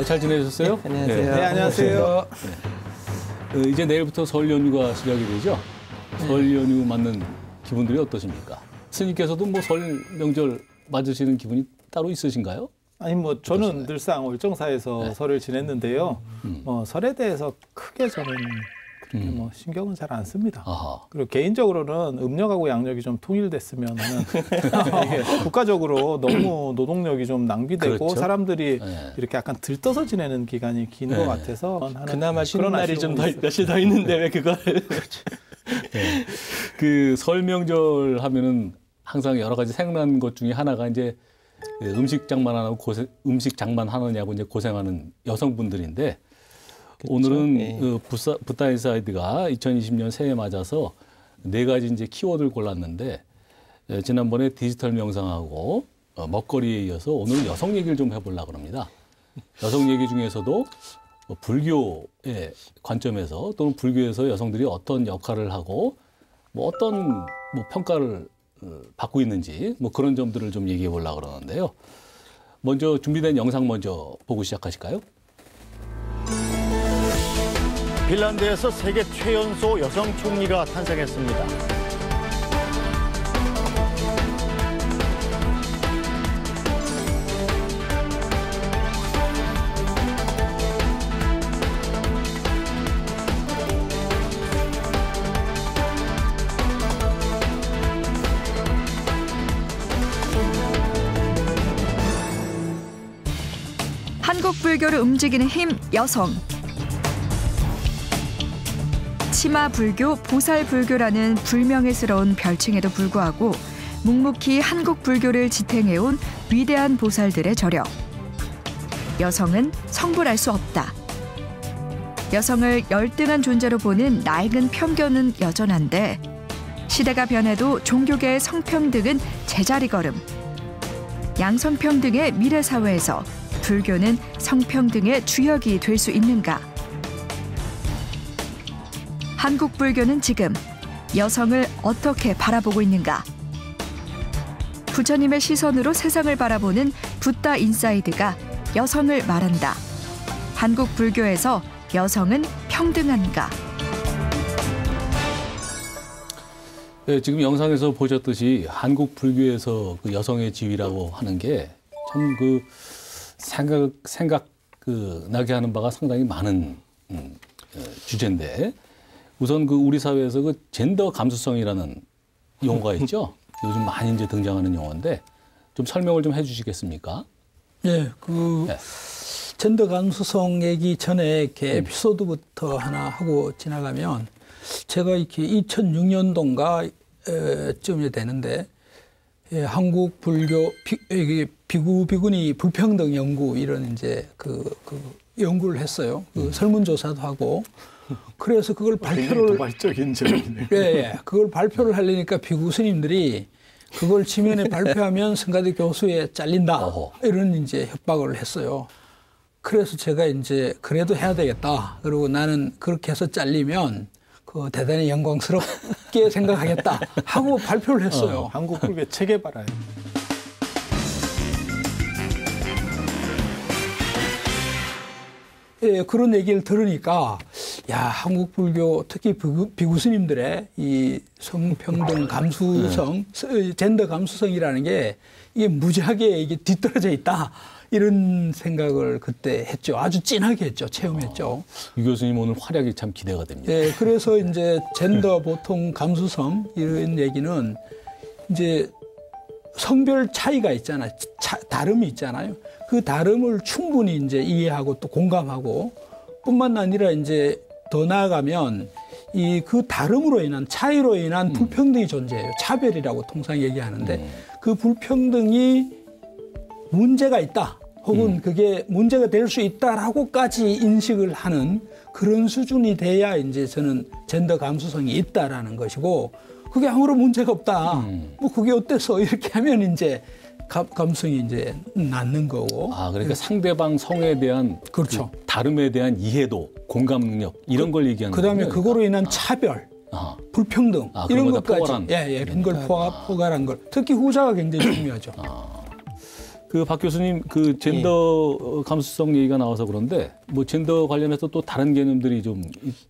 잘 지내셨어요? 네, 안녕하세요. 네, 안녕하세요. 네. 이제 내일부터 설 연휴가 시작이 되죠? 설 연휴 맞는 기분들이 어떠십니까? 스님께서도 뭐 설 명절 맞으시는 기분이 따로 있으신가요? 아니 뭐 저는 어떠신가요? 늘상 월정사에서 설을 지냈는데요. 설에 대해서 크게 저는 그렇게 뭐 신경은 잘 안 씁니다. 아하. 그리고 개인적으로는 음력하고 양력이 좀 통일됐으면은 이게 국가적으로 너무 노동력이 좀 낭비되고 그렇죠. 사람들이 네. 이렇게 약간 들떠서 지내는 기간이 긴 것 네. 같아서 그나마 쉬는 그런 날이 좀 아쉬움이 며칠 더 있는데 왜 그걸? 네. 그 설 명절 하면은 항상 여러 가지 생각나는 것 중에 하나가 이제 음식 장만하고 음식 장만하느냐고 이제 고생하는 여성분들인데 그쵸? 오늘은 네. 그 붓다인사이드가 2020년 새해 맞아서 4가지 이제 키워드를 골랐는데 지난번에 디지털 명상하고 먹거리에 이어서 오늘은 여성 얘기를 좀 해보려고 합니다. 여성 얘기 중에서도 불교의 관점에서 또는 불교에서 여성들이 어떤 역할을 하고 뭐 어떤 뭐 평가를 받고 있는지 뭐 그런 점들을 좀 얘기해 보려고 그러는데요. 먼저 준비된 영상 먼저 보고 시작하실까요? 핀란드에서 세계 최연소 여성 총리가 탄생했습니다. 한국 불교를 움직이는 힘 여성. 치마 불교, 보살 불교라는 불명예스러운 별칭에도 불구하고 묵묵히 한국 불교를 지탱해온 위대한 보살들의 저력. 여성은 성불할 수 없다. 여성을 열등한 존재로 보는 낡은 편견은 여전한데 시대가 변해도 종교계의 성평등은 제자리 걸음. 양성평등의 미래사회에서 불교는 성평등의 주역이 될 수 있는가? 한국 불교는 지금 여성을 어떻게 바라보고 있는가? 부처님의 시선으로 세상을 바라보는 붓다 인사이드가 여성을 말한다. 한국 불교에서 여성은 평등한가? 네, 지금 영상에서 보셨듯이 한국 불교에서 그 여성의 지위라고 하는 게 참 그 생각 나게 하는 바가 상당히 많은 주제인데 우선 그 우리 사회에서 그 젠더 감수성이라는 용어가 있죠. 요즘 많이 이제 등장하는 용어인데 좀 설명을 좀 해주시겠습니까? 예, 네. 젠더 감수성 얘기 전에 이렇게 에피소드부터 하나 하고 지나가면 제가 이렇게 2006년도인가 쯤이 되는데 한국 불교 비구니 불평등 연구 이런 이제 그 연구를 했어요. 그 설문조사도 하고. 그래서 그걸 발표를 도발적인 제목이네요. 예, 그걸 발표를 하려니까 비구 스님들이 그걸 지면에 발표하면 성가대 교수에 잘린다 이런 이제 협박을 했어요. 그래서 제가 이제 그래도 해야 되겠다. 그리고 나는 그렇게 해서 잘리면 그 대단히 영광스럽게 생각하겠다 하고 발표를 했어요. 한국 불교 체계바라요. 예, 그런 얘기를 들으니까 야, 한국 불교 특히 비구 스님들의 이 성평등 감수성, 젠더 감수성이라는 게 이게 무지하게 이게 뒤떨어져 있다. 이런 생각을 그때 했죠. 아주 진하게 했죠. 체험했죠. 유 교수님 오늘 활약이 참 기대가 됩니다. 예, 그래서 이제 젠더 보통 감수성 이런 얘기는 이제 성별 차이가 있잖아요. 다름이 있잖아요. 그 다름을 충분히 이제 이해하고 또 공감하고 뿐만 아니라 이제 더 나아가면 이 그 다름으로 인한 차이로 인한 불평등이 존재해요. 차별이라고 통상 얘기하는데 그 불평등이 문제가 있다. 혹은 그게 문제가 될 수 있다라고까지 인식을 하는 그런 수준이 돼야 이제 저는 젠더 감수성이 있다라는 것이고 그게 아무런 문제가 없다. 뭐 그게 어때서 이렇게 하면 이제 감성이 이제 낳는 거고. 아, 그러니까 상대방 성에 대한 그렇죠. 그 다름에 대한 이해도, 공감 능력 이런 걸 얘기하는 거예요. 그다음에 그거로 인한 차별, 불평등 이런 것까지. 포괄한. 그런 걸 포괄한 걸. 특히 후자가 굉장히 중요하죠. 그 박 교수님 그 젠더 감수성 얘기가 나와서 그런데 뭐 젠더 관련해서 또 다른 개념들이 좀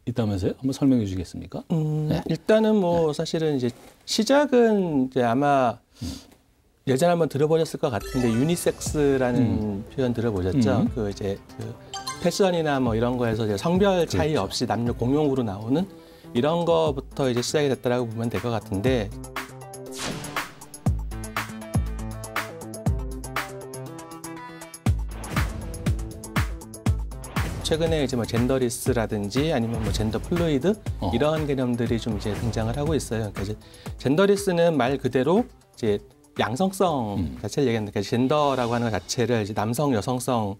있다면서요? 한번 설명해 주시겠습니까? 네. 일단은 뭐 사실은 이제 시작은 이제 아마 예전에 한번 들어보셨을 것 같은데 유니섹스라는 표현 들어보셨죠? 그 이제 그 패션이나 뭐 이런 거에서 이제 성별 차이 그렇죠. 없이 남녀 공용으로 나오는 이런 거부터 이제 시작이 됐다라고 보면 될 것 같은데. 최근에 이제 뭐 젠더리스라든지 아니면 뭐 젠더 플루이드 이런 개념들이 좀 이제 등장을 하고 있어요. 그러니까 이제 젠더리스는 말 그대로 이제 양성성 자체를 얘기하는데 그러니까 젠더라고 하는 것 자체를 이제 남성, 여성성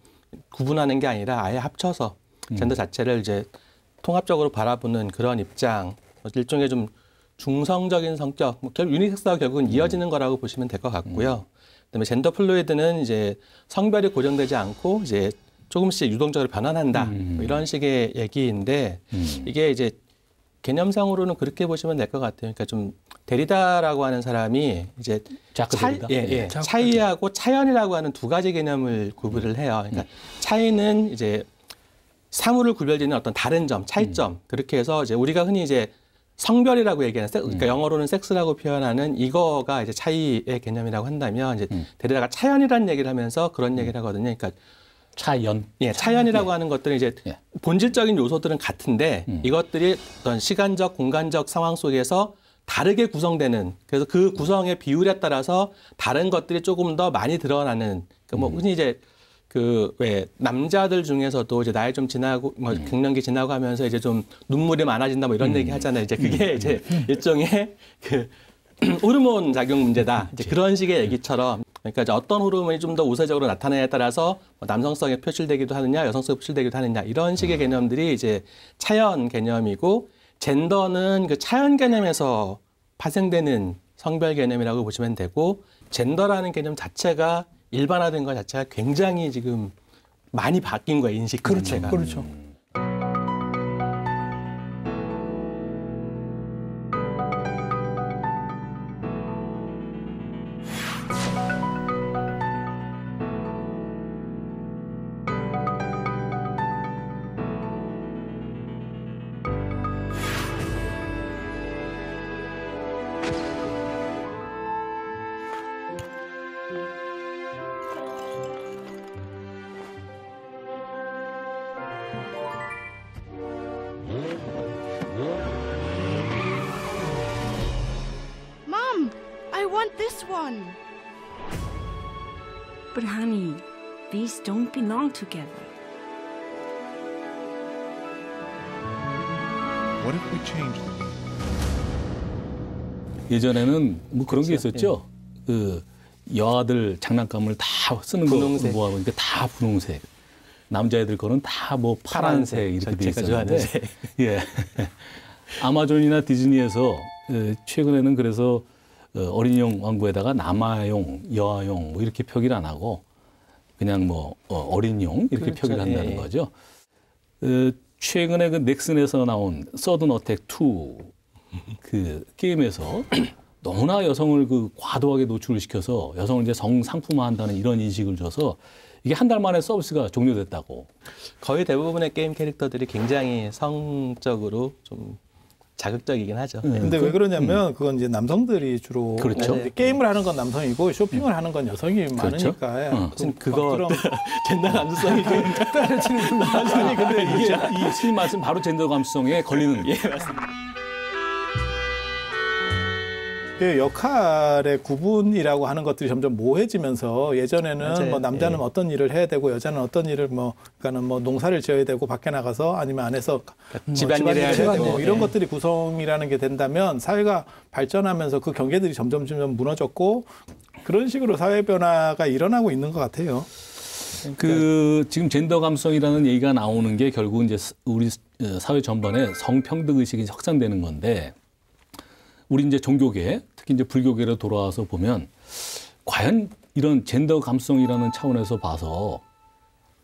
구분하는 게 아니라 아예 합쳐서 젠더 자체를 이제 통합적으로 바라보는 그런 입장, 일종의 좀 중성적인 성격, 뭐 결국 유니섹스와 결국은 이어지는 거라고 보시면 될 것 같고요. 그다음에 젠더 플루이드는 이제 성별이 고정되지 않고 이제 조금씩 유동적으로 변환한다 뭐 이런 식의 얘기인데 이게 이제 개념상으로는 그렇게 보시면 될 것 같아요. 그러니까 좀 데리다라고 하는 사람이 이제 차이하고 차연이라고 하는 두 가지 개념을 구분을 해요. 그러니까 차이는 이제 사물을 구별짓는 어떤 다른 점, 차이점 그렇게 해서 이제 우리가 흔히 이제 성별이라고 얘기하는 그러니까 영어로는 섹스라고 표현하는 이거가 이제 차이의 개념이라고 한다면 이제 데리다가 차연이라는 얘기를 하면서 그런 얘기를 하거든요. 그러니까 차연. 예, 차연이라고 하는 것들은 이제 본질적인 요소들은 같은데 이것들이 어떤 시간적, 공간적 상황 속에서 다르게 구성되는 그래서 그 구성의 비율에 따라서 다른 것들이 조금 더 많이 드러나는 그러니까 뭐 흔히 이제 그 왜 남자들 중에서도 이제 나이 좀 지나고 뭐 갱년기 지나고 하면서 이제 좀 눈물이 많아진다 뭐 이런 얘기 하잖아요. 이제 그게 이제 일종의 그 호르몬 작용 문제다. 이제 그런 식의 얘기처럼 그러니까 이제 어떤 호르몬이 좀 더 우세적으로 나타나냐에 따라서 뭐 남성성에 표출되기도 하느냐, 여성성에 표출되기도 하느냐 이런 식의 개념들이 이제 차연 개념이고 젠더는 그 차연 개념에서 파생되는 성별 개념이라고 보시면 되고 젠더라는 개념 자체가 일반화된 것 자체가 굉장히 지금 많이 바뀐 거예요, 인식 자체가. 그렇죠. Mom, I want this one. But honey, these don't belong together. What if we change the game? 예전에는 뭐 그런 게 있었죠. 그 여아들 장난감을 다 쓰는 거 분홍색. 모아보니까 다 분홍색. 남자애들 거는 다 뭐 파란색 이렇게 돼 제가 좋아하는 있었는데, 예. 아마존이나 디즈니에서 최근에는 그래서 어린이용 왕구에다가 남아용, 여아용 뭐 이렇게 표기를 안 하고 그냥 뭐 어린이용 이렇게 그렇죠. 표기를 한다는 예. 거죠. 최근에 그 넥슨에서 나온 서든 어택 2 그 게임에서 너무나 여성을 그 과도하게 노출을 시켜서 여성을 이제 성상품화한다는 이런 인식을 줘서 이게 한 달 만에 서비스가 종료됐다고. 거의 대부분의 게임 캐릭터들이 굉장히 성적으로 좀 자극적이긴 하죠. 근데 왜 그러냐면 그건 이제 남성들이 주로 그렇죠. 이제 게임을 하는 건 남성이고 쇼핑을 하는 건 여성이 많으니까 그거 젠더 감수성이 좀 떨어지는구나. 아니 근데 이게 이 스님 말씀 바로 젠더 감수성에 걸리는. 예, 맞습니다. 그 역할의 구분이라고 하는 것들이 점점 모호해지면서 예전에는 맞아요. 뭐 남자는 예. 어떤 일을 해야 되고 여자는 어떤 일을 그러니까는 뭐 농사를 지어야 되고 밖에 나가서 아니면 안에서 집안일을 해야 되고. 이런 예. 것들이 구성이라는 게 된다면 사회가 발전하면서 그 경계들이 점점 무너졌고 그런 식으로 사회 변화가 일어나고 있는 것 같아요. 그 지금 젠더 감수성이라는 얘기가 나오는 게 결국 이제 우리 사회 전반에 성평등 의식이 확산되는 건데 우리 이제 종교계 특히 이제 불교계로 돌아와서 보면 과연 이런 젠더 감수성이라는 차원에서 봐서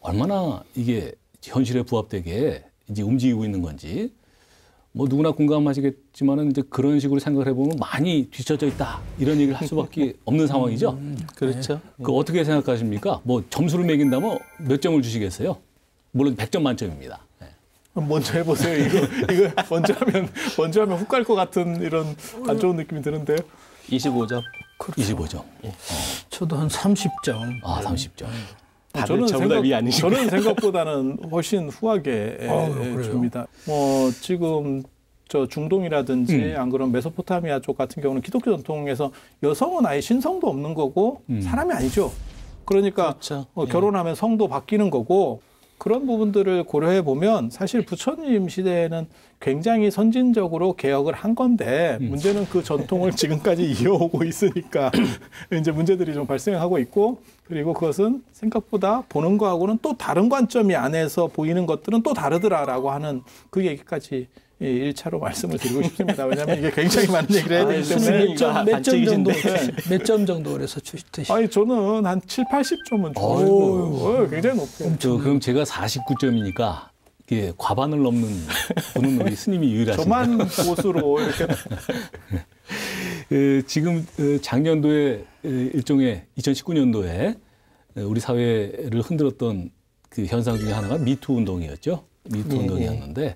얼마나 이게 현실에 부합되게 이제 움직이고 있는 건지 뭐 누구나 공감하시겠지만은 이제 그런 식으로 생각을 해보면 많이 뒤처져 있다 이런 얘기를 할 수밖에 없는 상황이죠. 그렇죠. 그 어떻게 생각하십니까? 뭐 점수를 매긴다면 몇 점을 주시겠어요? 물론 100점 만점입니다. 네. 먼저 해보세요. 이거 먼저 하면 훅 갈 것 같은 이런 안 좋은 느낌이 드는데요. 25점. 25점. 저도 한 30점. 아, 30점. 다들 저보다 위 아니시고. 저는 생각보다는 훨씬 후하게 줍니다. 뭐 지금 저 중동이라든지 안 그런 메소포타미아 쪽 같은 경우는 기독교 전통에서 여성은 아예 신성도 없는 거고 사람이 아니죠. 그러니까 그렇죠. 결혼하면 성도 바뀌는 거고 그런 부분들을 고려해 보면 사실 부처님 시대에는 굉장히 선진적으로 개혁을 한 건데 문제는 그 전통을 지금까지 이어오고 있으니까 이제 문제들이 좀 발생하고 있고 그리고 그것은 생각보다 보는 거하고는 또 다른 관점이 안에서 보이는 것들은 또 다르더라라고 하는 그 얘기까지 1차로 말씀을 드리고 싶습니다. 왜냐하면 이게 굉장히 많은 얘기를 해야 되기 때문에 몇 점 정도 그래서 주시듯이. 아니 저는 한 7, 80점은 줘요. 굉장히 높아요. 그럼 제가 49점이니까 이게 과반을 넘는 분은 우리 스님이 유일하시네요. 저만 보수로 이렇게. 지금 작년도에 일종의 2019년도에 우리 사회를 흔들었던 그 현상 중에 하나가 미투 운동이었죠. 미투 운동이었는데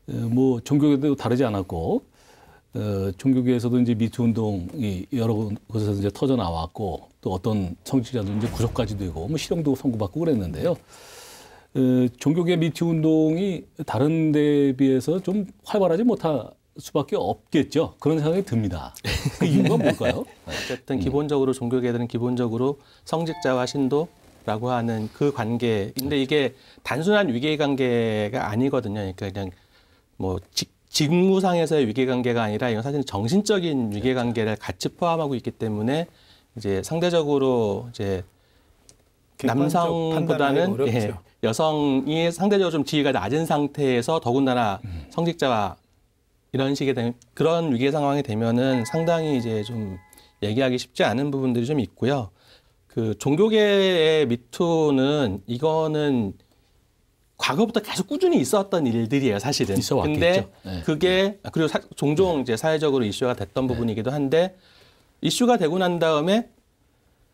뭐 종교계도 다르지 않았고 종교계에서도 이제 미투 운동이 여러 곳에서 이제 터져 나왔고 또 어떤 성직자도 이제 구속까지 되고 뭐 실형도 선고받고 그랬는데요. 종교계 미투 운동이 다른 데에 비해서 좀 활발하지 못할 수밖에 없겠죠. 그런 생각이 듭니다. 그 이유가 뭘까요? 어쨌든 기본적으로 종교계들은 기본적으로 성직자와 신도라고 하는 그 관계. 근데 이게 단순한 위계관계가 아니거든요. 그러니까 그냥 뭐 직무상에서의 위계관계가 아니라 이건 사실은 정신적인 위계관계를 같이 포함하고 있기 때문에 이제 상대적으로 이제 남성보다는 여성이 상대적으로 좀 지위가 낮은 상태에서 더군다나 성직자와 이런 식의 그런 위계 상황이 되면은 상당히 이제 좀 얘기하기 쉽지 않은 부분들이 좀 있고요. 그 종교계의 미투는 이거는 과거부터 계속 꾸준히 있었던 일들이에요, 사실은. 있어왔겠죠. 근데 네. 그게 그리고 종종 이제 사회적으로 이슈가 됐던 부분이기도 한데 이슈가 되고 난 다음에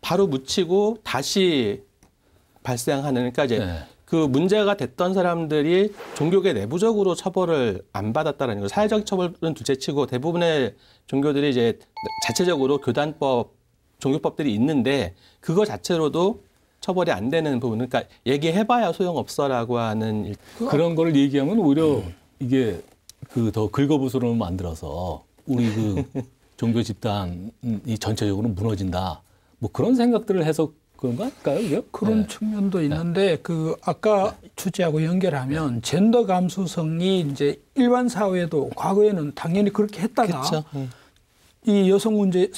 바로 묻히고 다시 발생하는 그러니까 이제 그 문제가 됐던 사람들이 종교계 내부적으로 처벌을 안 받았다라는 거. 사회적 처벌은 둘째치고 대부분의 종교들이 이제 자체적으로 교단법, 종교법들이 있는데 그거 자체로도 처벌이 안 되는 부분은 그러니까 얘기해봐야 소용없어라고 하는 그런 걸 얘기하면 오히려 이게 그 더 긁어부스럼을 만들어서 우리 그 종교 집단이 전체적으로 무너진다. 뭐 그런 생각들을 해서 그런가요? 이게? 그런 측면도 있는데 그 아까 주제하고 연결하면 젠더 감수성이 이제 일반 사회도 과거에는 당연히 그렇게 했다가 이 여성 문제,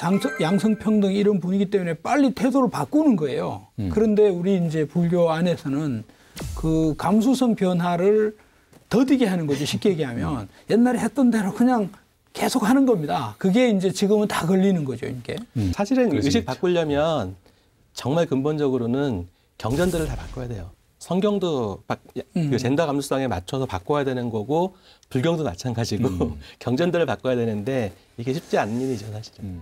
양성평등 이런 분위기 때문에 빨리 태도를 바꾸는 거예요. 그런데 우리 이제 불교 안에서는 그 감수성 변화를 더디게 하는 거죠. 쉽게 얘기하면 옛날에 했던 대로 그냥 계속 하는 겁니다. 그게 이제 지금은 다 걸리는 거죠, 이게. 사실은 의식 바꾸려면 정말 근본적으로는 경전들을 다 바꿔야 돼요. 성경도 그 젠더 감수성에 맞춰서 바꿔야 되는 거고 불경도 마찬가지고 경전들을 바꿔야 되는데 이게 쉽지 않은 일이죠, 사실은.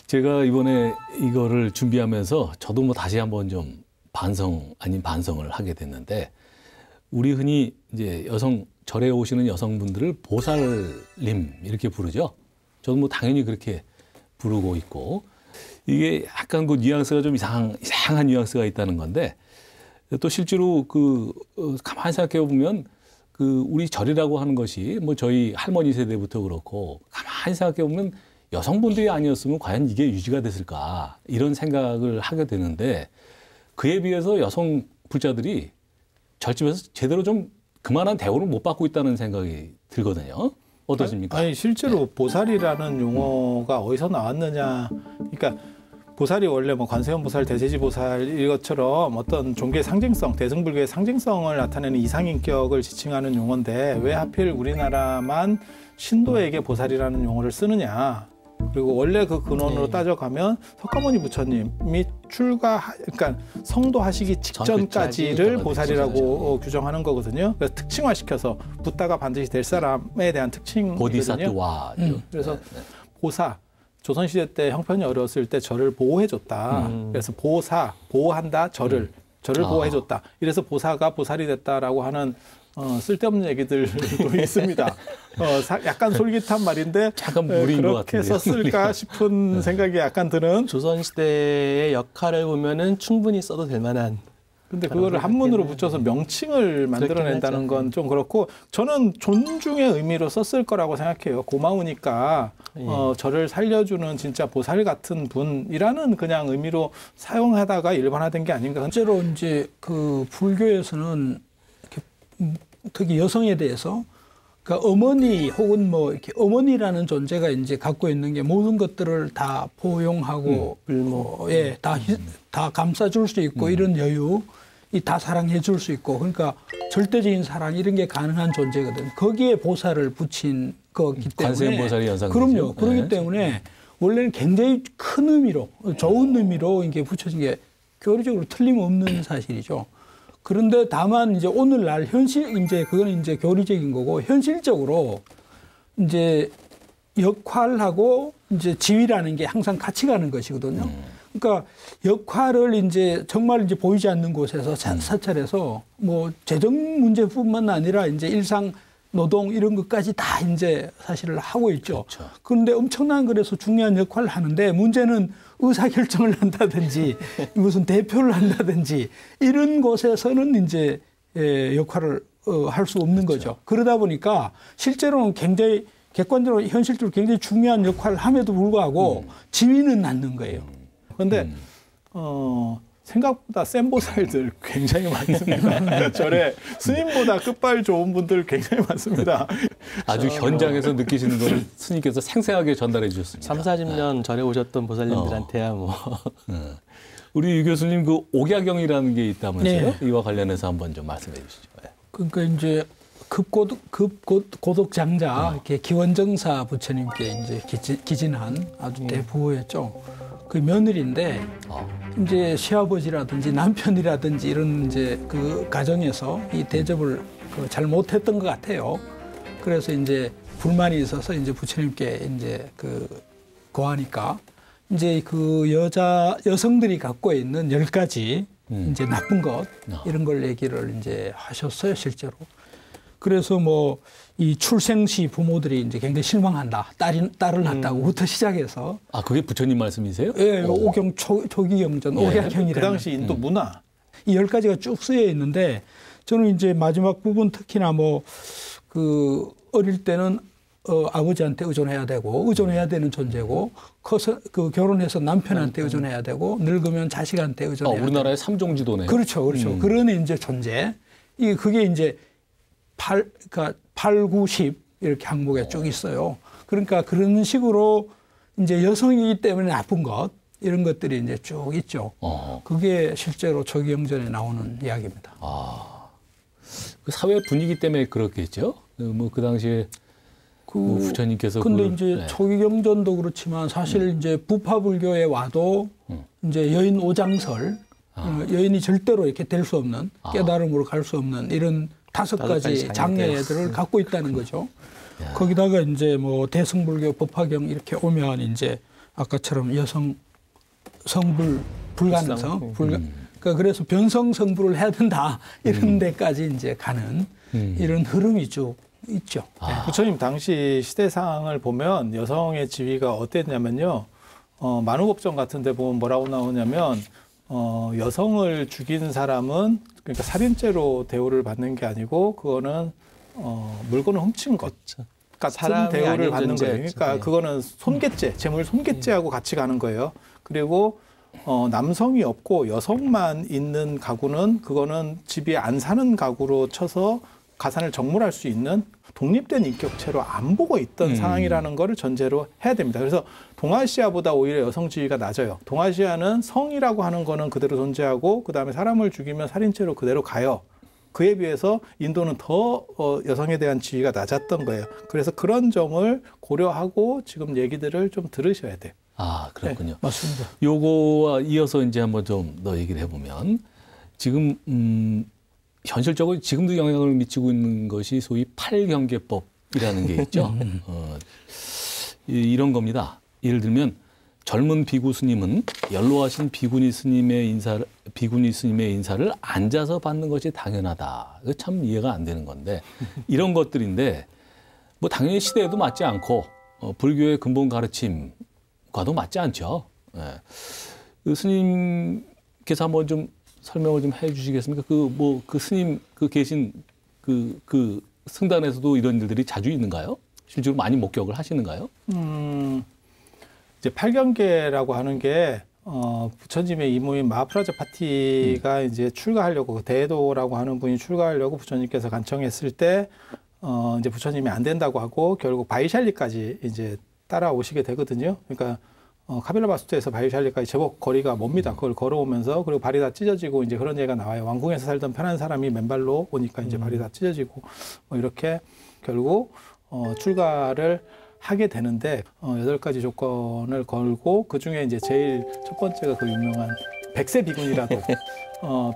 제가 이번에 이거를 준비하면서 저도 뭐 다시 한번 좀 반성 아닌 반성을 하게 됐는데 우리 흔히 이제 절에 오시는 여성분들을 보살님 이렇게 부르죠. 저도 뭐 당연히 그렇게 부르고 있고 이게 약간 그 뉘앙스가 좀 이상한 뉘앙스가 있다는 건데 또 실제로 가만히 생각해 보면 우리 절이라고 하는 것이 뭐 저희 할머니 세대부터 그렇고 가만히 생각해 보면 여성분들이 아니었으면 과연 이게 유지가 됐을까 이런 생각을 하게 되는데 그에 비해서 여성 불자들이 절집에서 제대로 좀 그만한 대우를 못 받고 있다는 생각이 들거든요. 어떠십니까? 아니 실제로 보살이라는 용어가 어디서 나왔느냐. 그러니까 보살이 원래 뭐 관세음 보살, 대세지 보살 이것처럼 어떤 종교의 상징성, 대승불교의 상징성을 나타내는 이상인격을 지칭하는 용어인데 왜 하필 우리나라만 신도에게 보살이라는 용어를 쓰느냐. 그리고 원래 그 근원으로 따져가면 석가모니 부처님이 그러니까 성도하시기 직전까지를 보살이라고 규정하는 거거든요. 그래서 특징화시켜서 붓다가 반드시 될 사람에 대한 특징이거든요. 보디사트와. 그래서 보사, 조선시대 때 형편이 어려웠을 때 저를 보호해줬다. 그래서 보호한다, 저를 보호해줬다. 이래서 보사가 보살이 됐다라고 하는 쓸데없는 얘기들도 있습니다. 약간 솔깃한 말인데 잠깐 무리인 것 그렇게 같은데요. 썼을까 싶은 생각이 약간 드는. 조선시대의 역할을 보면은 충분히 써도 될 만한. 근데 그거를 한문으로 붙여서 명칭을 만들어낸다는 건 좀 그렇고, 저는 존중의 의미로 썼을 거라고 생각해요. 고마우니까 저를 살려주는 진짜 보살 같은 분이라는 그냥 의미로 사용하다가 일반화된 게 아닌가. 실제로 이제 그 불교에서는 이렇게 특히 여성에 대해서 그러니까 어머니 혹은 뭐 이렇게 어머니라는 존재가 이제 갖고 있는 게 모든 것들을 다 포용하고 다 감싸줄 수 있고 이런 여유, 다 사랑해 줄 수 있고, 그러니까 절대적인 사랑 이런 게 가능한 존재거든. 거기에 보살을 붙인 거기 때문에. 관세음보살이 연상되죠. 그럼요. 그렇기 때문에 원래는 굉장히 큰 의미로, 좋은 의미로 이게 붙여진 게 교리적으로 틀림없는 사실이죠. 그런데 다만 이제 오늘날 이제 그거는 이제 교리적인 거고, 현실적으로 이제 역할하고 이제 지위라는 게 항상 같이 가는 것이거든요. 그러니까 역할을 이제 정말 이제 보이지 않는 곳에서 사찰에서 뭐 재정 문제뿐만 아니라 이제 일상 노동 이런 것까지 다 이제 사실을 하고 있죠. 그렇죠. 그런데 엄청난 그래서 중요한 역할을 하는데, 문제는 의사결정을 한다든지 무슨 대표를 한다든지 이런 곳에서는 이제 역할을 할 수 없는 거죠. 그러다 보니까 실제로는 굉장히 객관적으로 현실적으로 굉장히 중요한 역할을 함에도 불구하고 지위는 낳는 거예요. 그런데 생각보다 센 보살들 굉장히 많습니다. 절에 스님보다 끝발 좋은 분들 굉장히 많습니다. 아주 현장에서 느끼시는 걸 스님께서 생생하게 전달해 주셨습니다. 30-40년 절에 오셨던 보살님들한테야 뭐. 우리 유 교수님 그 옥야경이라는 게 있다면서요? 이와 관련해서 한번 좀 말씀해 주시죠. 그러니까 이제 급고독장자 이렇게 기원정사 부처님께 이제 기진한 아주 대부호였죠. 그 며느리인데 이제 시아버지라든지 남편이라든지 이런 이제 그 가정에서 이 대접을 잘 못했던 것 같아요. 그래서 이제 불만이 있어서 이제 부처님께 이제 고하니까 이제 그 여성들이 갖고 있는 10가지 이제 나쁜 것 이런 걸 얘기를 이제 하셨어요, 실제로. 그래서 뭐 이 출생시 부모들이 이제 굉장히 실망한다. 딸을 낳았다고부터 시작해서. 아, 그게 부처님 말씀이세요? 예, 오경 초기경전, 옥야경이라는. 그 당시 인도 문화. 이 10가지가 쭉 쓰여 있는데, 저는 이제 마지막 부분 특히나 뭐 어릴 때는 아버지한테 의존해야 되는 존재고, 커서 결혼해서 남편한테 의존해야 되고, 늙으면 자식한테 의존해야 되고. 우리나라의 3종 지도네요. 그렇죠. 그런 이제 존재. 그게 이제 8, 9, 10 이렇게 항목에 쭉 있어요. 그러니까 그런 식으로 이제 여성이기 때문에 나쁜 것 이런 것들이 이제 쭉 있죠. 그게 실제로 초기경전에 나오는 이야기입니다. 그 사회 분위기 때문에 그렇겠죠. 뭐 그 당시에 부처님께서. 근데 이제 초기경전도 그렇지만 사실 이제 부파불교에 와도 이제 여인 오장설, 여인이 절대로 이렇게 될 수 없는, 깨달음으로 갈 수 없는 이런 5가지 장애들을 갖고 있다는 거죠. 거기다가 이제 뭐 대승불교, 법화경 이렇게 오면 이제 아까처럼 여성 성불 불가능성, 그러니까 그래서 변성 성불을 해야 된다 이런 데까지 이제 가는 이런 흐름이 쭉 있죠. 부처님 당시 시대상을 보면 여성의 지위가 어땠냐면요. 만우법정 같은 데 보면 뭐라고 나오냐면 여성을 죽인 사람은 그러니까 살인죄로 대우를 받는 게 아니고, 그거는 물건을 훔친 것 같은 대우를 받는 거예요. 그러니까 그거는 손괴죄, 재물 손괴죄하고 같이 가는 거예요. 그리고 남성이 없고 여성만 있는 가구는 그거는 집이 안 사는 가구로 쳐서 가산을 정물할 수 있는 독립된 인격체로 안 보고 있던 상황이라는 거를 전제로 해야 됩니다. 그래서 동아시아보다 오히려 여성 지위가 낮아요. 동아시아는 성이라고 하는 거는 그대로 존재하고, 그다음에 사람을 죽이면 살인죄로 그대로 가요. 그에 비해서 인도는 더 여성에 대한 지위가 낮았던 거예요. 그래서 그런 점을 고려하고 지금 얘기들을 좀 들으셔야 돼요. 아, 그렇군요. 네, 맞습니다. 요거와 이어서 이제 한번 좀 더 얘기를 해보면 지금 현실적으로 지금도 영향을 미치고 있는 것이 소위 8경계법이라는 게 있죠. 이런 겁니다. 예를 들면 젊은 비구 스님은 연로하신 비구니 스님의 인사를 앉아서 받는 것이 당연하다. 이거 참 이해가 안 되는 건데 이런 것들인데 뭐 당연히 시대에도 맞지 않고 불교의 근본 가르침과도 맞지 않죠. 예. 그 스님께서 한번 좀 설명을 좀 해주시겠습니까? 그 스님 계신 그 승단에서도 이런 일들이 자주 있는가요? 실제로 많이 목격을 하시는가요? 이제 8경계라고 하는 게 부처님의 이모인 마하프라자파티가 이제 출가하려고 대도라고 하는 분이 출가하려고 부처님께서 간청했을 때 이제 부처님이 안 된다고 하고 결국 바이샬리까지 이제 따라오시게 되거든요. 그러니까 카빌라바수트에서 바이샬리까지 제법 거리가 멉니다. 그걸 걸어오면서 그리고 발이 다 찢어지고 이제 그런 얘기가 나와요. 왕궁에서 살던 편한 사람이 맨발로 오니까 이제 발이 다 찢어지고 이렇게 결국 출가를 하게 되는데 8가지 조건을 걸고 그중에 이제 제일 첫 번째가 그 유명한 100세 비군이라도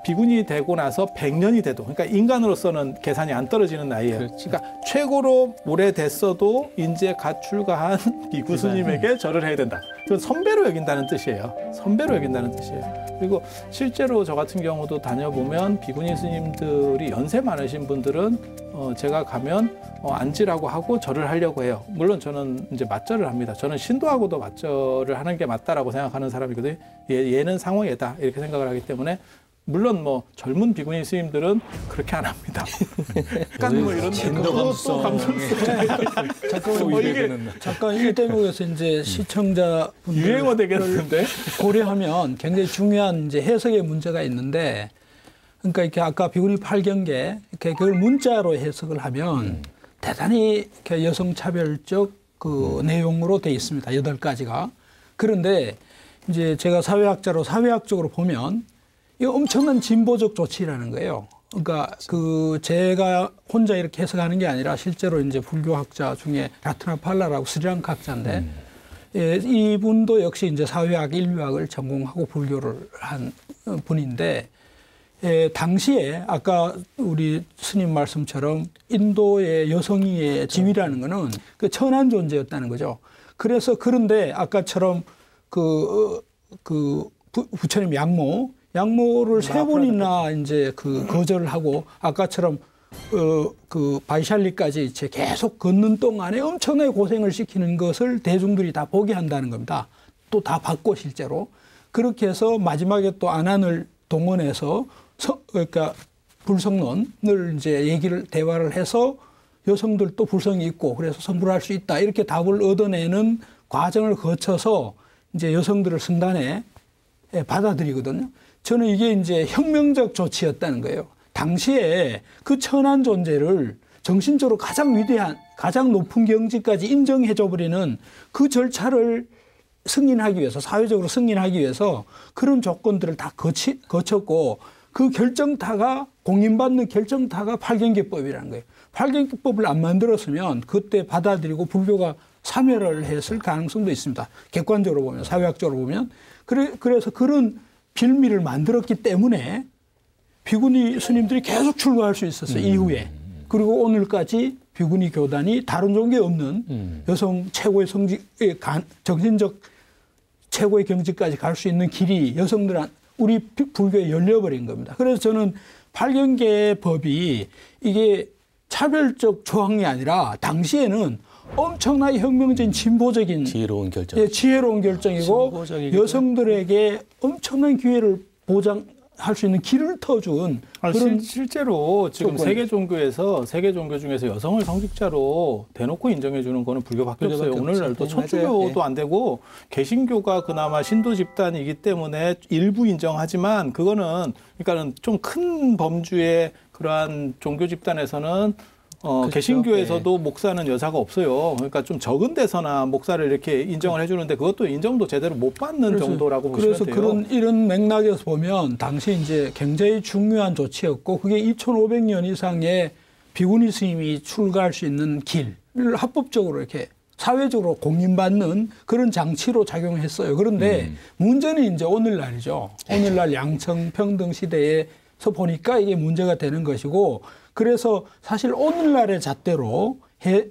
비군이 되고 나서 100년이 돼도 그러니까 인간으로서는 계산이 안 떨어지는 나이예요. 그러니까 최고로 오래됐어도 이제 갓 출가한 비구 스님에게 절을 해야 된다. 그건 선배로 여긴다는 뜻이에요. 선배로 여긴다는 뜻이에요. 그리고 실제로 저 같은 경우도 다녀보면 비구니 스님들이 연세 많으신 분들은 제가 가면 앉으라고 하고 절을 하려고 해요. 물론 저는 이제 맞절을 합니다. 저는 신도하고도 맞절을 하는 게 맞다라고 생각하는 사람이거든요. 얘는 상호예다 이렇게 생각을 하기 때문에 물론 뭐 젊은 비구니 스님들은 그렇게 안 합니다. 약간 뭐 이런 젠더 감수성. 잠깐 이 대목에서 이제 시청자분들 유행어 되겠는데 고려하면 굉장히 중요한 이제 해석의 문제가 있는데, 그러니까 이렇게 아까 비구니 8경계 이렇게 그걸 문자로 해석을 하면 대단히 이렇게 여성 차별적 그 내용으로 돼 있습니다. 8가지가. 그런데 이제 제가 사회학자로 사회학적으로 보면 이 엄청난 진보적 조치라는 거예요. 그러니까 그 제가 혼자 이렇게 해석하는 게 아니라 실제로 이제 불교학자 중에 라트나팔라라고 스리랑카 학자인데 예, 이분도 역시 이제 사회학, 인류학을 전공하고 불교를 한 분인데 예, 당시에 아까 우리 스님 말씀처럼 인도의 여성의 지위라는 거는 그 천한 존재였다는 거죠. 그래서 그런데 아까처럼 부처님 양모를 3번이나 이제 거절을 하고 아까처럼 그 바이샬리까지 이제 계속 걷는 동안에 엄청나게 고생을 시키는 것을 대중들이 다 보게 한다는 겁니다. 또 다 받고 실제로. 그렇게 해서 마지막에 또 안한을 동원해서 그러니까 불성론을 이제 대화를 해서 여성들도 불성이 있고 그래서 선불할 수 있다. 이렇게 답을 얻어내는 과정을 거쳐서 이제 여성들을 승단에 받아들이거든요. 저는 이게 이제 혁명적 조치였다는 거예요. 당시에 그 천한 존재를 정신적으로 가장 위대한, 가장 높은 경지까지 인정해줘버리는 그 절차를 승인하기 위해서, 사회적으로 승인하기 위해서 그런 조건들을 다 거쳤고 그 결정타가, 공인받는 결정타가 8경계법이라는 거예요. 8경계법을 안 만들었으면 그때 받아들이고 불교가 사멸을 했을 가능성도 있습니다. 객관적으로 보면, 사회학적으로 보면. 그래서 그런 빌미를 만들었기 때문에 비구니 스님들이 계속 출가할 수 있었어요. 이후에. 그리고 오늘까지 비구니 교단이 다른 종교에 없는 여성 최고의 정신적 최고의 경지까지 갈 수 있는 길이 우리 불교에 열려버린 겁니다. 그래서 저는 8경계법이 이게 차별적 조항이 아니라 당시에는 엄청나게 혁명적인 진보적인 지혜로운 결정. 예, 지혜로운 결정이고 여성들에게 엄청난 기회를 보장할 수 있는 길을 터준 그런 실제로 지금 조건. 세계 종교 중에서 여성을 성직자로 대놓고 인정해 주는 거는 불교밖에 없어요. 오늘날도 천주교도 안 되고 개신교가 그나마 신도 집단이기 때문에 일부 인정하지만 그거는 그러니까는 좀 큰 범주의 그러한 종교 집단에서는 그렇죠. 개신교에서도 목사는 여사가 없어요. 그러니까 좀 적은 데서나 목사를 이렇게 인정을 해주는데 그것도 인정도 제대로 못 받는 정도라고 보시면 돼요. 그래서 이런 맥락에서 보면 당시 이제 굉장히 중요한 조치였고 그게 2,500년 이상의 비구니 스님이 출가할 수 있는 길을 합법적으로 이렇게 사회적으로 공인받는 그런 장치로 작용했어요. 그런데 문제는 이제 오늘날이죠. 오늘날 양성평등 시대에서 보니까 이게 문제가 되는 것이고 그래서 사실 오늘날의 잣대로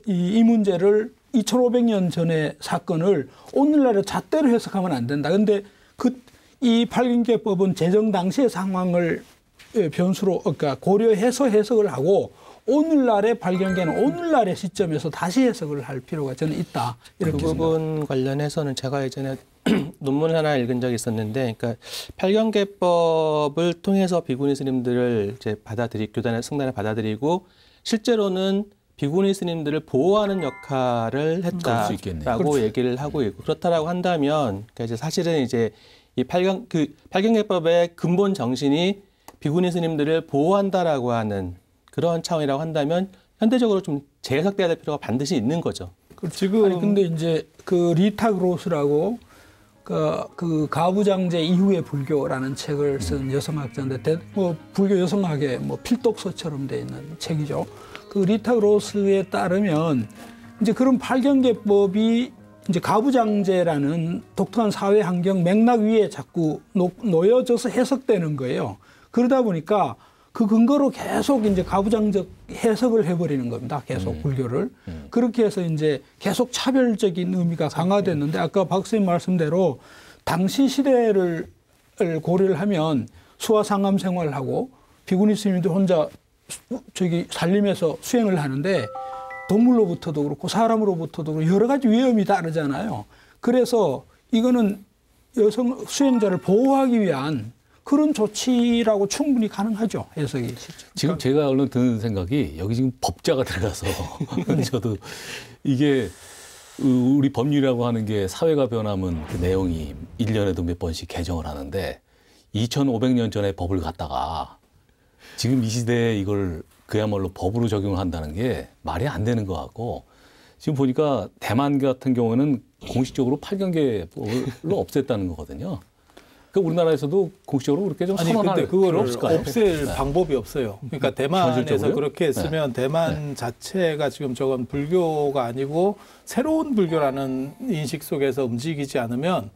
이 문제를 2,500년 전의 사건을 오늘날의 잣대로 해석하면 안 된다. 그런데 이 팔경계법은 제정 당시의 상황을 변수로 그러니까 고려해서 해석을 하고 오늘날의 발견계는 오늘날의 시점에서 다시 해석을 할 필요가 저는 있다. 이렇게 그 부분 관련해서는 제가 예전에 논문 하나 읽은 적이 있었는데, 그러니까 팔경계법을 통해서 비구니 스님들을 이제 교단의 승단을 받아들이고 실제로는 비구니 스님들을 보호하는 역할을 했다라고 얘기를 하고 있고 그렇다라고 한다면, 그러니까 이제 사실은 이제 이 팔경계법의 근본 정신이 비구니 스님들을 보호한다라고 하는 그런 차원이라고 한다면 현대적으로 좀 재해석돼야 될 필요가 반드시 있는 거죠. 지금 아니 근데 이제 그 리타 그로스라고 그 가부장제 이후의 불교라는 책을 쓴 여성학자인데 뭐 불교 여성학의 뭐 필독서처럼 돼 있는 책이죠. 그 리타 그로스에 따르면 이제 그런 팔경계법이 이제 가부장제라는 독특한 사회 환경 맥락 위에 자꾸 놓여져서 해석되는 거예요. 그러다 보니까 그 근거로 계속 이제 가부장적 해석을 해버리는 겁니다. 계속 불교를. 그렇게 해서 이제 계속 차별적인 의미가 강화됐는데 아까 박 선생님 말씀대로 당시 시대를 고려를 하면 수화상암 생활을 하고 비구니 스님들 혼자 살림에서 수행을 하는데 동물로부터도 그렇고 사람으로부터도 그렇고 여러 가지 위험이 따르잖아요. 그래서 이거는 여성 수행자를 보호하기 위한 그런 조치라고 충분히 가능하죠. 해석이. 지금 제가 얼른 드는 생각이 여기 지금 법자가 들어가서 저도 이게 우리 법률이라고 하는 게 사회가 변하면 그 내용이 1년에도 몇 번씩 개정을 하는데 2,500년 전에 법을 갖다가 지금 이 시대에 이걸 그야말로 법으로 적용을 한다는 게 말이 안 되는 것 같고 지금 보니까 대만 같은 경우는 공식적으로 팔경계법을 없앴다는 거거든요. 그 우리나라에서도 공식적으로 그렇게 좀 선언할 필요가 없을까요? 없앨 방법이 없어요. 그러니까 대만에서 그렇게 했으면 대만 자체가 지금 저건 불교가 아니고 새로운 불교라는 인식 속에서 움직이지 않으면,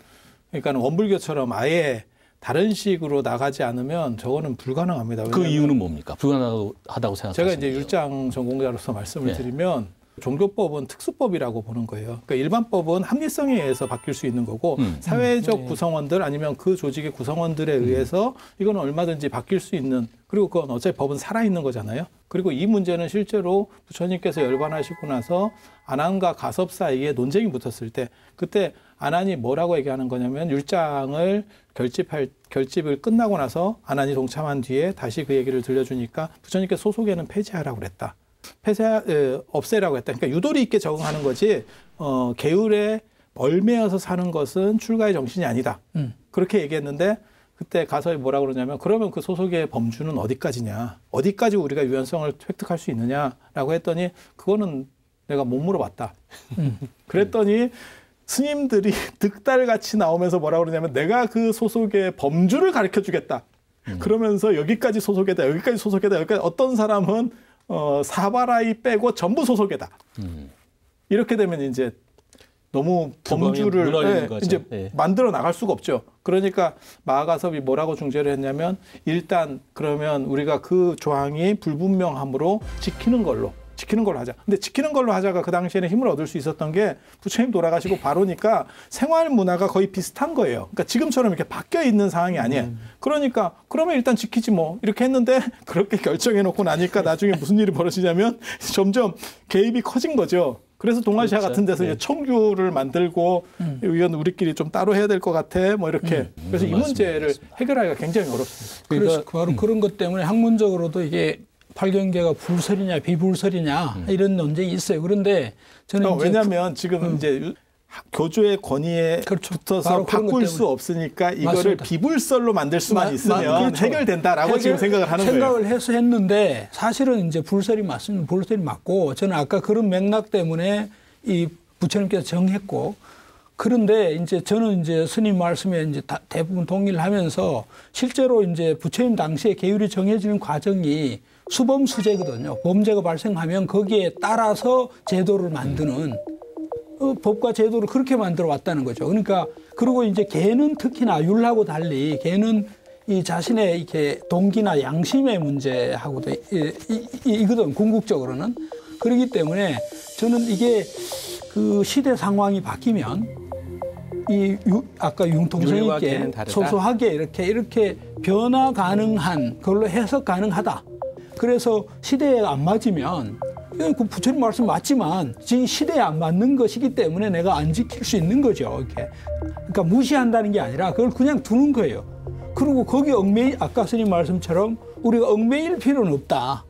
그러니까 원불교처럼 아예 다른 식으로 나가지 않으면 저거는 불가능합니다. 그 이유는 뭡니까? 불가능하다고 생각하시는 제가 이제 율장 전공자로서 말씀을 드리면 종교법은 특수법이라고 보는 거예요. 그러니까 일반법은 합리성에 의해서 바뀔 수 있는 거고 사회적 구성원들 아니면 그 조직의 구성원들에 의해서 이건 얼마든지 바뀔 수 있는, 그리고 그건 어차피 법은 살아있는 거잖아요. 그리고 이 문제는 실제로 부처님께서 열반하시고 나서 안한과 가섭 사이에 논쟁이 붙었을 때 그때 안한이 뭐라고 얘기하는 거냐면 율장을 결집을 끝나고 나서 안한이 동참한 뒤에 다시 그 얘기를 들려주니까 부처님께서 소속에는 폐지하라고 그랬다. 없애라고 했다. 그러니까 유도리 있게 적응하는 거지 계율에 얽매여서 사는 것은 출가의 정신이 아니다. 그렇게 얘기했는데 그때 가서 뭐라고 그러냐면 그러면 그 소속의 범주는 어디까지냐. 어디까지 우리가 유연성을 획득할 수 있느냐라고 했더니 그거는 내가 못 물어봤다. 그랬더니 스님들이 득달같이 나오면서 뭐라고 그러냐면 내가 그 소속의 범주를 가르쳐주겠다. 그러면서 여기까지 소속이다. 여기까지 소속이다. 여기까지 어떤 사람은 사바라이 빼고 전부 소속이다. 이렇게 되면 이제 너무 범주를 이제 만들어 나갈 수가 없죠. 그러니까 마하가섭이 뭐라고 중재를 했냐면 일단 그러면 우리가 그 조항이 불분명함으로 지키는 걸로 하자. 근데 지키는 걸로 하자가 그 당시에는 힘을 얻을 수 있었던 게 부처님 돌아가시고 바로니까 생활 문화가 거의 비슷한 거예요. 그러니까 지금처럼 이렇게 바뀌어 있는 상황이 아니에요. 그러니까 그러면 일단 지키지 뭐 이렇게 했는데 그렇게 결정해 놓고 나니까 나중에 무슨 일이 벌어지냐면 점점 개입이 커진 거죠. 그래서 동아시아 같은 데서 이제 청규를 만들고 이건 우리끼리 좀 따로 해야 될 것 같아 뭐 이렇게. 그래서 이 문제를 해결하기가 굉장히 어렵습니다. 그래서 바로 그런 것 때문에 학문적으로도 이게 팔경계가 불설이냐 비불설이냐 이런 논쟁이 있어요. 그런데 저는 왜냐하면 지금 이제 교주의 권위에 그렇죠. 붙어서 바로 그런 것 바꿀 때문에. 수 없으니까 이거를 맞습니다. 비불설로 만들 수만 있으면 그렇죠. 해결된다라고 지금 생각을 하는 거예요. 생각을 해서 했는데 사실은 이제 불설이 맞습니다. 불설이 맞고 저는 아까 그런 맥락 때문에 이 부처님께서 정했고 그런데 이제 저는 이제 스님 말씀에 이제 대부분 동의를 하면서 실제로 이제 부처님 당시에 계율이 정해지는 과정이 수범수재거든요. 범죄가 발생하면 거기에 따라서 제도를 만드는 법과 제도를 그렇게 만들어 왔다는 거죠. 그러니까 그리고 이제 개는 특히나 율하고 달리 개는 이 자신의 이렇게 동기나 양심의 문제하고도 이거든 궁극적으로는 그렇기 때문에 저는 이게 그 시대 상황이 바뀌면 아까 융통성 있게 소소하게 이렇게 변화 가능한 그걸로 해석 가능하다. 그래서 시대에 안 맞으면 그 부처님 말씀 맞지만 지금 시대에 안 맞는 것이기 때문에 내가 안 지킬 수 있는 거죠. 이렇게. 그러니까 무시한다는 게 아니라 그걸 그냥 두는 거예요. 그리고 거기 아까 스님 말씀처럼 우리가 얽매일 필요는 없다.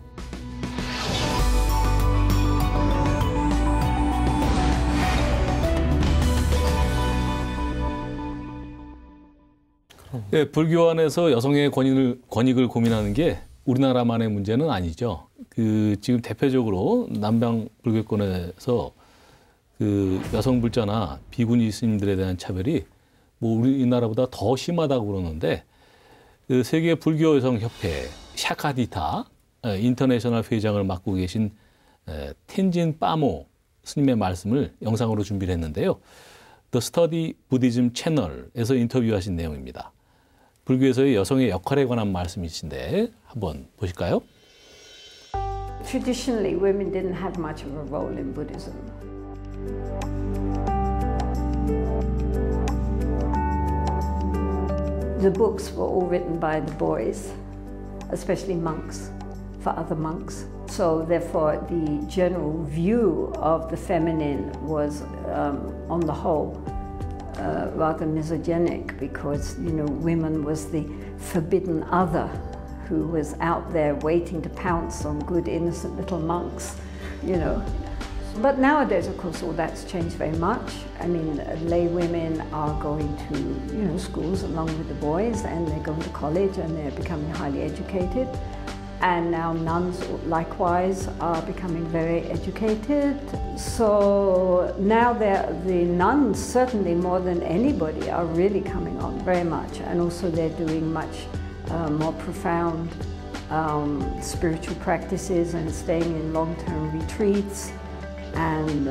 네, 불교 안에서 여성의 권익을 고민하는 게 우리나라만의 문제는 아니죠. 지금 대표적으로 남방 불교권에서 여성 불자나 비구니 스님들에 대한 차별이 우리나라보다 더 심하다고 그러는데 세계 불교 여성 협회 샤카디타 인터내셔널 회장을 맡고 계신 텐진 빠모 스님의 말씀을 영상으로 준비를 했는데요. The Study Buddhism 채널에서 인터뷰하신 내용입니다. 불교에서의 여성의 역할에 관한 말씀이신데 한번 보실까요? Traditionally, women didn't have much of a role in Buddhism. The books were all written by the boys, especially monks, for other monks. So therefore, the general view of the feminine was, on the whole, rather misogynic because, women was the forbidden other who was out there waiting to pounce on good, innocent little monks, But nowadays, of course, all that's changed very much. I mean, lay women are going to, schools along with the boys, and they're going to college and they're becoming highly educated. And now nuns likewise are becoming very educated. So now the nuns, certainly more than anybody, are really coming on very much. And also they're doing much more profound spiritual practices and staying in long-term retreats. And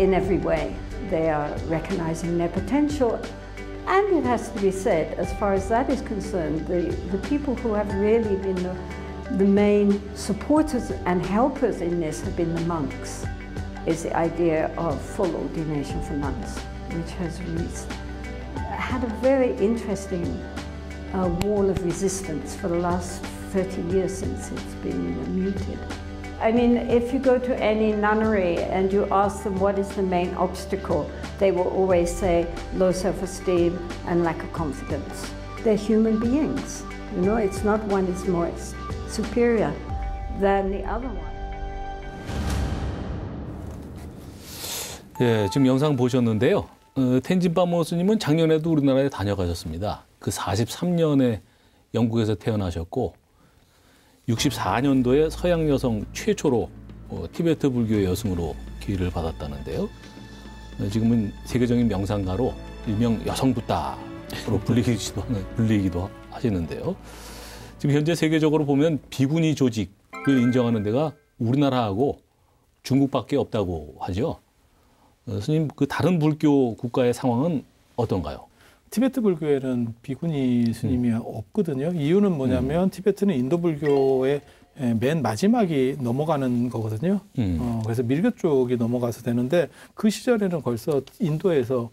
in every way, they are recognizing their potential. And it has to be said, as far as that is concerned, the people who have really been the main supporters and helpers in this have been the monks, is the idea of full ordination for nuns, which has had a very interesting wall of resistance for the last 30 years since it's been muted. I mean, if you go to any nunnery and you ask them what is the main obstacle, they will always say low self-esteem and lack of confidence. They're human beings. It's not one is more superior than the other one. 예, 지금 영상 보셨는데요. 텐진 빠모 스님은 작년에도 우리나라에 다녀가셨습니다. 그 43년에 영국에서 태어나셨고 64년도에 서양 여성 최초로 티베트 불교의 여승으로 기회를 받았다는데요. 지금은 세계적인 명상가로 일명 여성 붓다로 불리기도 하시는데요. 지금 현재 세계적으로 보면 비구니 조직을 인정하는 데가 우리나라하고 중국밖에 없다고 하죠. 스님, 다른 불교 국가의 상황은 어떤가요? 티베트 불교에는 비구니 스님이 없거든요. 이유는 뭐냐면 티베트는 인도 불교의 맨 마지막이 넘어가는 거거든요. 그래서 밀교 쪽이 넘어가서 되는데 그 시절에는 벌써 인도에서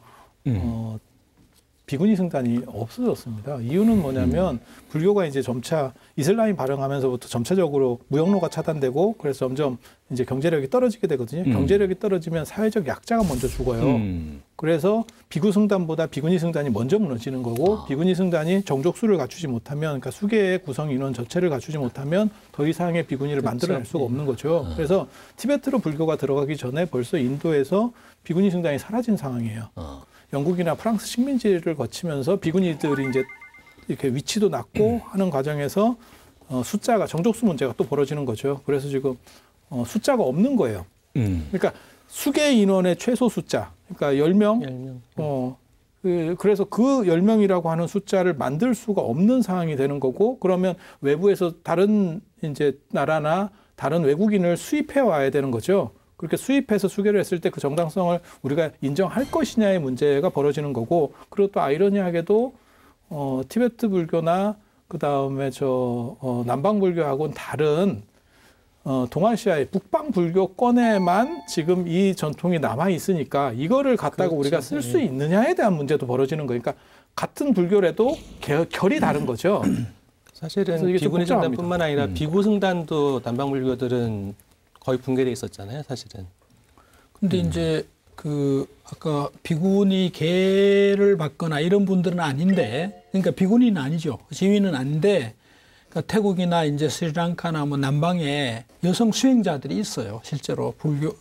비구니 승단이 없어졌습니다. 이유는 뭐냐면 불교가 이제 점차 이슬람이 발흥하면서부터 점차적으로 무역로가 차단되고 그래서 점점 이제 경제력이 떨어지게 되거든요. 경제력이 떨어지면 사회적 약자가 먼저 죽어요. 그래서 비구 승단보다 비구니 승단이 먼저 무너지는 거고 비구니 승단이 정족수를 갖추지 못하면 그러니까 수계의 구성 인원 전체를 갖추지 못하면 더 이상의 비구니를 만들어낼 수가 없는 거죠. 그래서 티베트로 불교가 들어가기 전에 벌써 인도에서 비구니 승단이 사라진 상황이에요. 영국이나 프랑스 식민지를 거치면서 비구니들이 이제 이렇게 위치도 낮고 하는 과정에서 숫자가 정족수 문제가 또 벌어지는 거죠. 그래서 지금 숫자가 없는 거예요. 그러니까 수계 인원의 최소 숫자, 그러니까 10명. 그래서 그 10명이라고 하는 숫자를 만들 수가 없는 상황이 되는 거고 그러면 외부에서 다른 이제 나라나 다른 외국인을 수입해 와야 되는 거죠. 그렇게 수입해서 수계를 했을 때 그 정당성을 우리가 인정할 것이냐의 문제가 벌어지는 거고 그리고 또 아이러니하게도 티베트 불교나 그다음에 남방 불교하고는 다른 동아시아의 북방 불교권에만 지금 이 전통이 남아 있으니까 이거를 갖다가 그렇죠. 우리가 쓸 수 있느냐에 대한 문제도 벌어지는 거니까 같은 불교라도 결이 다른 거죠. 사실은 비구니 승단뿐만 아니라 비구 승단도 남방 불교들은 거의 붕괴돼 있었잖아요, 사실은. 근데 이제 아까 비구니 계를 받거나 이런 분들은 아닌데, 그러니까 비구니는 아니죠. 지위는 아닌데, 그러니까 태국이나 이제 스리랑카나 뭐 남방에 여성 수행자들이 있어요. 실제로 불교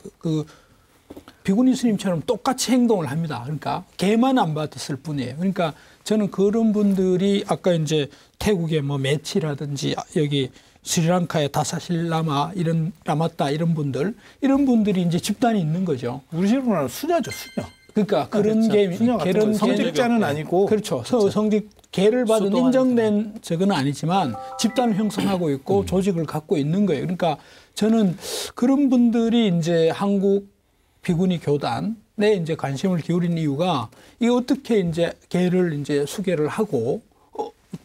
비구니 스님처럼 똑같이 행동을 합니다. 그러니까 계만 안 받았을 뿐이에요. 그러니까 저는 그런 분들이 아까 이제 태국의 뭐 메치라든지 여기 스리랑카의 다사실라마 이런 라마따 이런 분들이 이제 집단이 있는 거죠. 우리 식으로 말하면 수녀죠, 수녀. 그러니까 그런 계는 성직자는 아니고 그렇죠. 성직 계를 받은 인정된 적은 아니지만 집단을 형성하고 있고 조직을 갖고 있는 거예요. 그러니까 저는 그런 분들이 이제 한국 비구니 교단에 이제 관심을 기울인 이유가 이게 어떻게 이제 계를 이제 수계를 하고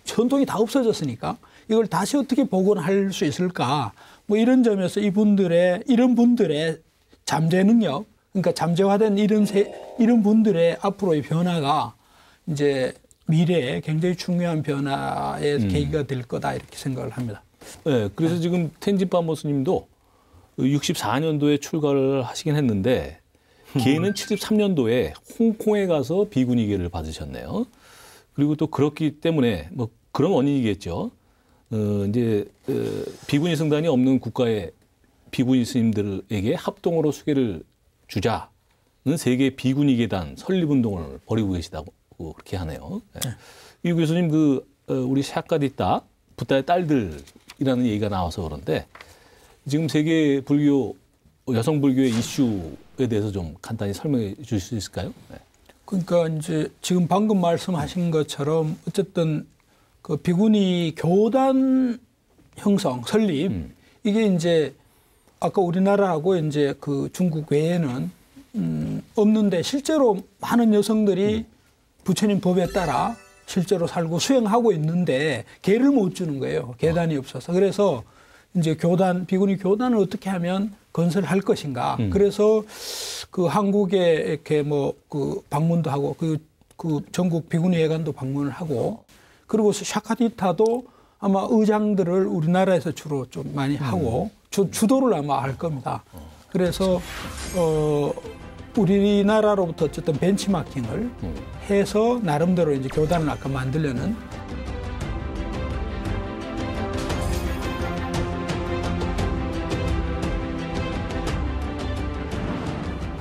전통이 다 없어졌으니까 이걸 다시 어떻게 복원할 수 있을까? 뭐 이런 점에서 이런 분들의 잠재 능력, 그러니까 잠재화된 이런 분들의 앞으로의 변화가 이제 미래에 굉장히 중요한 변화의 계기가 될 거다 이렇게 생각을 합니다. 네, 그래서 지금 텐진파모 스님도 64년도에 출가를 하시긴 했는데 계는 73년도에 홍콩에 가서 비구니계를 받으셨네요. 그리고 또 그렇기 때문에 뭐 그런 원인이겠죠. 비구니 승단이 없는 국가의 비구니 스님들에게 합동으로 수계를 주자는 세계 비구니계단 설립운동을 벌이고 계시다고 그렇게 하네요. 네. 이 교수님 우리 샤카디타 부다의 딸들이라는 얘기가 나와서 그런데 지금 세계 불교 여성 불교의 이슈에 대해서 좀 간단히 설명해 주실 수 있을까요? 네. 그러니까 이제 지금 방금 말씀하신 것처럼 어쨌든 그 비구니 교단 형성 설립 이게 이제 아까 우리나라하고 이제 그 중국 외에는 없는데 실제로 많은 여성들이 부처님 법에 따라 실제로 살고 수행하고 있는데 계를 못 주는 거예요. 계단이 없어서. 그래서 이제 비구니 교단을 어떻게 하면 건설할 것인가. 그래서 그 한국에 이렇게 방문도 하고 그 전국 비구니 회관도 방문을 하고 그리고 샤카디타도 아마 의장들을 우리나라에서 주로 좀 많이 하고 주도를 아마 할 겁니다. 그래서 우리나라로부터 어쨌든 벤치마킹을 해서 나름대로 이제 교단을 아까 만들려는.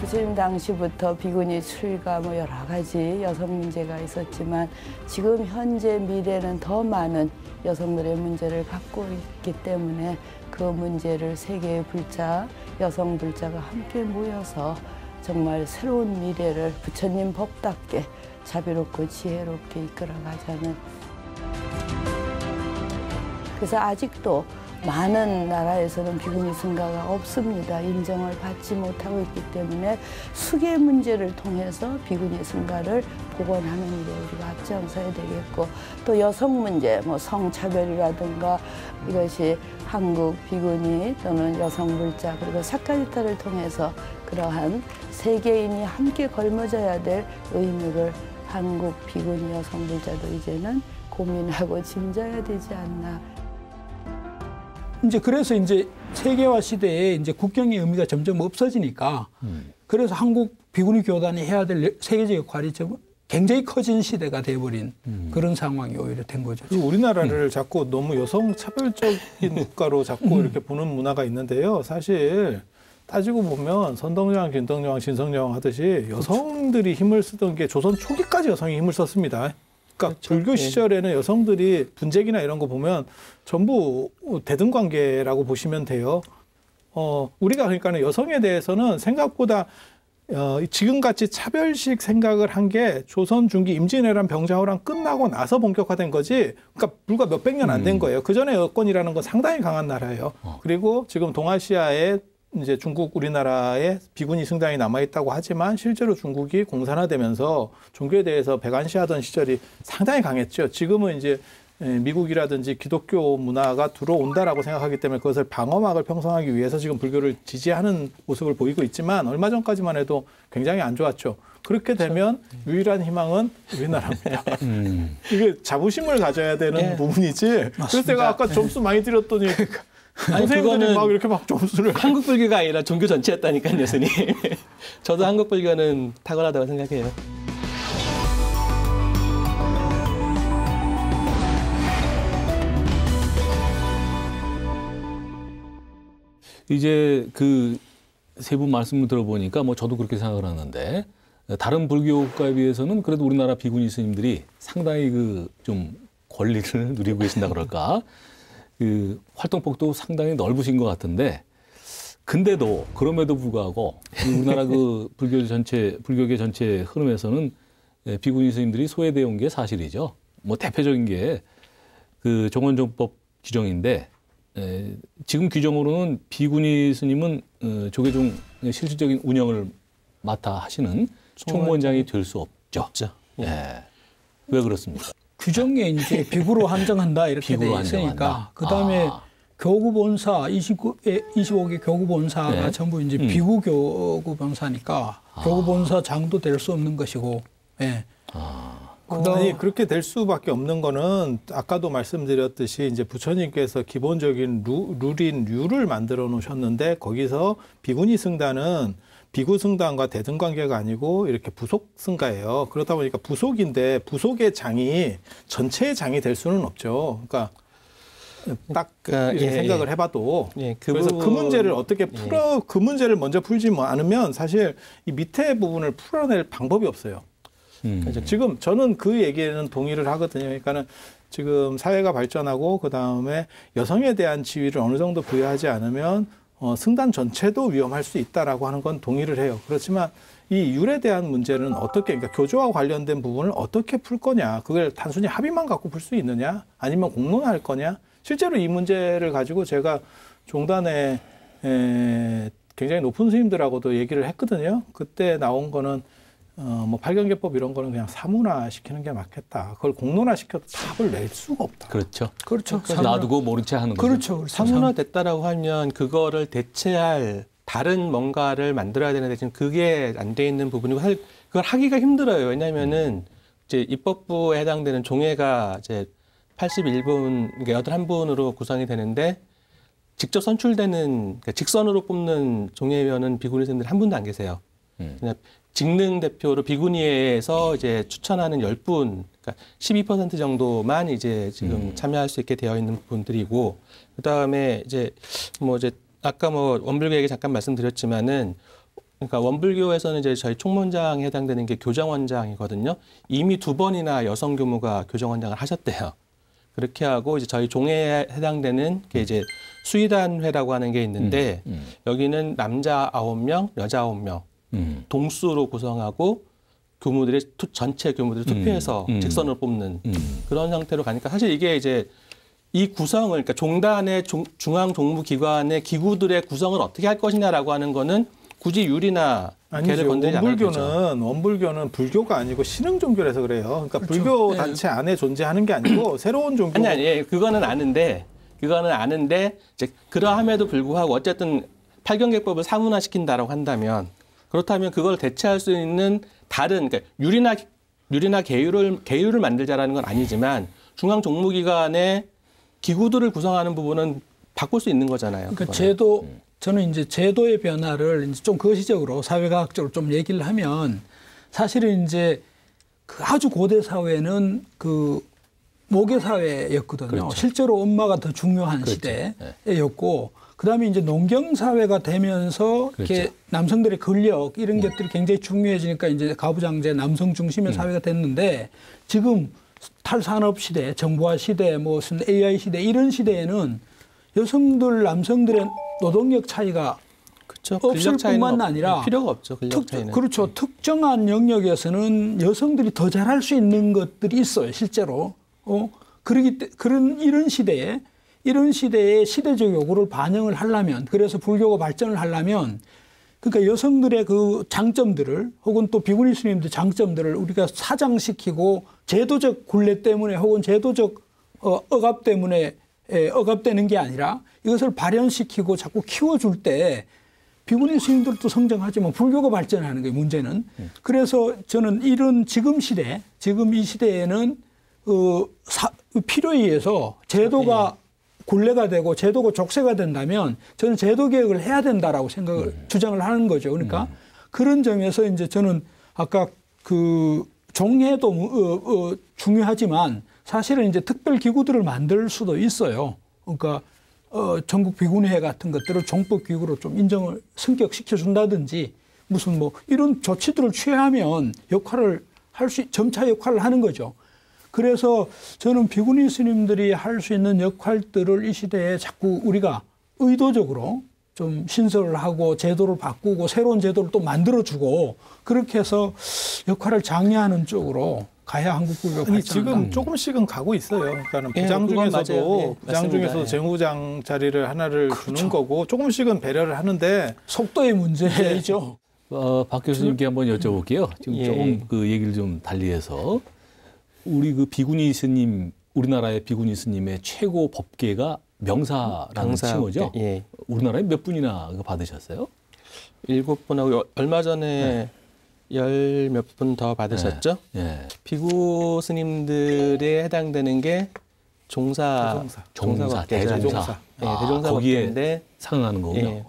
부처님 당시부터 비구니 출가 뭐 여러 가지 여성 문제가 있었지만 지금 현재 미래는 더 많은 여성들의 문제를 갖고 있기 때문에 그 문제를 세계의 불자, 여성 불자가 함께 모여서 정말 새로운 미래를 부처님 법답게 자비롭고 지혜롭게 이끌어가자는. 그래서 아직도 많은 나라에서는 비구니 승가가 없습니다. 인정을 받지 못하고 있기 때문에 수계 문제를 통해서 비구니 승가를 복원하는 일에 우리가 앞장서야 되겠고, 또 여성 문제, 뭐 성차별이라든가 이것이 한국 비구니 또는 여성 물자 그리고 사카리타를 통해서 그러한 세계인이 함께 걸머져야 될 의무를 한국 비구니 여성 물자도 이제는 고민하고 짐져야 되지 않나. 이제 그래서 이제 세계화 시대에 이제 국경의 의미가 점점 없어지니까 그래서 한국 비구니 교단이 해야 될 세계적 역할이 좀 굉장히 커진 시대가 돼버린 그런 상황이 오히려 된 거죠. 우리나라를 자꾸 너무 여성 차별적인 국가로 자꾸 이렇게 보는 문화가 있는데요. 사실 따지고 보면 선덕여왕, 진덕여왕, 진성여왕 하듯이 여성들이 힘을 쓰던 게 조선 초기까지 여성이 힘을 썼습니다. 그러니까 그렇죠. 불교 시절에는 여성들이 분쟁이나 이런 거 보면 전부 대등관계라고 보시면 돼요. 우리가 그러니까는 여성에 대해서는 생각보다 지금같이 차별식 생각을 한 게 조선 중기 임진왜란 병자호란 끝나고 나서 본격화된 거지. 그러니까 불과 몇백 년 안 된 거예요. 그 전에 여권이라는 건 상당히 강한 나라예요. 그리고 지금 동아시아에 이제 중국, 우리나라에 비구니 승당이 남아있다고 하지만 실제로 중국이 공산화되면서 종교에 대해서 백안시하던 시절이 상당히 강했죠. 지금은 이제 미국이라든지 기독교 문화가 들어온다라고 생각하기 때문에 그것을 방어막을 형성하기 위해서 지금 불교를 지지하는 모습을 보이고 있지만 얼마 전까지만 해도 굉장히 안 좋았죠. 그렇게 되면 유일한 희망은 우리나라입니다. 이게 자부심을 가져야 되는 부분이지. 그래서 제가 아까 점수 많이 드렸더니 아니, 그거는 막 이렇게 막 점수를 한국 불교가 아니라 종교 전체였다니까요, 교수님. 저도 한국 불교는 탁월하다고 생각해요. 이제 그 세 분 말씀을 들어보니까 뭐 저도 그렇게 생각을 하는데 다른 불교 국가에 비해서는 그래도 우리나라 비구니 스님들이 상당히 그 좀 권리를 누리고 계신다 그럴까. 그 활동폭도 상당히 넓으신 것 같은데, 근데도 그럼에도 불구하고 우리나라 그 불교계 전체 흐름에서는 비구니 스님들이 소외되어 온 게 사실이죠. 뭐 대표적인 게 그 종원종법 규정인데, 지금 규정으로는 비구니 스님은 조계종 실질적인 운영을 맡아 하시는 총무원장이 될 수 없죠. 예. 왜 그렇습니까? 규정에 이제 비구로 한정한다 이렇게 돼 있으니까 그다음에 교구 본사 25개 교구 본사가 전부 이제 비구 교구 본사니까 교구 본사장도 될 수 없는 것이고. 예. 아니, 그렇게 될 수밖에 없는 거는 아까도 말씀드렸듯이 이제 부처님께서 기본적인 룰인 류를 만들어 놓으셨는데 거기서 비구니 승단은 비구 승단과 대등 관계가 아니고 이렇게 부속 승가예요. 그러다 보니까 부속인데 부속의 장이 전체의 장이 될 수는 없죠. 그러니까 딱 이렇게 생각을 해봐도 그래서 그 문제를 어떻게 그 문제를 먼저 풀지 않으면 사실 이 밑에 부분을 풀어낼 방법이 없어요. 지금 저는 그 얘기에는 동의를 하거든요. 그러니까는 지금 사회가 발전하고 그 다음에 여성에 대한 지위를 어느 정도 부여하지 않으면 승단 전체도 위험할 수 있다라고 하는 건 동의를 해요. 그렇지만 이 율에 대한 문제는 어떻게, 그러니까 교조와 관련된 부분을 어떻게 풀 거냐, 그걸 단순히 합의만 갖고 풀 수 있느냐, 아니면 공론화할 거냐. 실제로 이 문제를 가지고 제가 종단에 굉장히 높은 스님들하고도 얘기를 했거든요. 그때 나온 거는 뭐 팔경계법 이런 거는 그냥 사문화 시키는 게 맞겠다. 그걸 공론화 시켜도 답을 낼 수가 없다. 그렇죠. 그렇죠. 놔두고 모른 채 하는 거죠. 그렇죠. 사문화 됐다라고 하면 그거를 대체할 다른 뭔가를 만들어야 되는데 지금 그게 안 돼 있는 부분이고 그걸 하기가 힘들어요. 왜냐면은 이제 입법부에 해당되는 종회가 이제 81분, 그러니까 81분으로 구성이 되는데 직접 선출되는, 그러니까 직선으로 뽑는 종회위원은 비구니 스님들 한 분도 안 계세요. 그냥 직능 대표로 비구니에서 이제 추천하는 10분, 그러니까 12% 정도만 이제 지금 참여할 수 있게 되어 있는 분들이고, 그 다음에 이제 뭐 이제 아까 뭐 원불교 얘기 잠깐 말씀드렸지만은, 그러니까 원불교에서는 이제 저희 총무원장에 해당되는 게 교정원장이거든요. 이미 2번이나 여성 교무가 교정원장을 하셨대요. 그렇게 하고 이제 저희 종회에 해당되는 게 이제 수의단회라고 하는 게 있는데 여기는 남자 9명, 여자 9명. 동수로 구성하고 전체 교무들이 투표해서 직선으로 뽑는 그런 형태로 가니까 사실 이게 이제 이 구성을 그러니까 종단의 중앙 종무기관의 기구들의 구성을 어떻게 할 것이냐라고 하는 거는 굳이 율이나 개를 건드리지 않아도 되죠. 원불교는 불교가 아니고 신흥 종교라서 그래요. 그러니까 그렇죠. 불교 네. 단체 안에 존재하는 게 아니고 새로운 종교. 아니, 그거는 아는데 이제 그러함에도 불구하고 어쨌든 팔경계법을 사문화시킨다라고 한다면 그렇다면 그걸 대체할 수 있는 다른 그러니까 율이나 계율을 만들자라는 건 아니지만 중앙 종무기관의 기구들을 구성하는 부분은 바꿀 수 있는 거잖아요. 그러니까 저는 이제 제도의 변화를 이제 좀 거시적으로 사회과학적으로 좀 얘기를 하면 사실은 이제 그 아주 고대 사회는 그 모계 사회였거든요. 그렇죠. 실제로 엄마가 더 중요한 그렇죠. 시대였고 그다음에 이제 농경 사회가 되면서 그렇죠. 이렇게 남성들의 권력 이런 것들이 굉장히 중요해지니까 이제 가부장제 남성 중심의 사회가 됐는데 지금 탈산업 시대, 정보화 시대, 무슨 AI 시대 이런 시대에는 여성들, 남성들의 노동력 차이가 그렇죠. 없을 뿐만 아니라 필요가 없죠. 근력 차이는. 그렇죠. 특정한 영역에서는 여성들이 더 잘할 수 있는 것들이 있어요. 실제로. 이런 시대에 시대적 요구를 반영을 하려면 그래서 불교가 발전을 하려면 그러니까 여성들의 그 장점들을 혹은 또 비구니 스님들의 장점들을 우리가 사장시키고 제도적 굴레 때문에 혹은 제도적 억압 때문에 억압되는 게 아니라 이것을 발현시키고 자꾸 키워줄 때 비구니 스님들도 성장하지만 불교가 발전하는 거예요. 문제는. 그래서 저는 이런 지금 이 시대에는 필요에 의해서 제도가 굴레가 되고 제도가 족쇄가 된다면 저는 제도 개혁을 해야 된다라고 주장을 하는 거죠. 그러니까 그런 점에서 이제 저는 아까 그 종회도 중요하지만 사실은 이제 특별 기구들을 만들 수도 있어요. 그러니까 전국 비구니회 같은 것들을 종법 기구로 좀 인정을 승격시켜 준다든지 무슨 뭐 이런 조치들을 취하면 점차 역할을 하는 거죠. 그래서 저는 비구니 스님들이 할 수 있는 역할들을 이 시대에 자꾸 우리가 의도적으로 좀 신설을 하고 제도를 바꾸고 새로운 제도를 또 만들어주고 그렇게 해서 역할을 장려하는 쪽으로 가야 한국 불교가 발전한다. 지금 조금씩은 가고 있어요. 그러니까 부장 중에서도 재무부장 자리를 하나를 주는 거고 조금씩은 배려를 하는데 속도의 문제죠. 박 교수님께 한번 여쭤볼게요. 지금 조금 그 얘기를 좀 달리해서 우리 그 비구니 스님, 우리나라의 비구니 스님의 최고 법계가 명사라는 칭호죠. 예. 우리나라에 몇 분이나 받으셨어요? 7분하고 얼마 전에 10몇 분 더 받으셨죠? 비구 스님들에 해당되는 게 대종사 거기에 상응하는 거군요.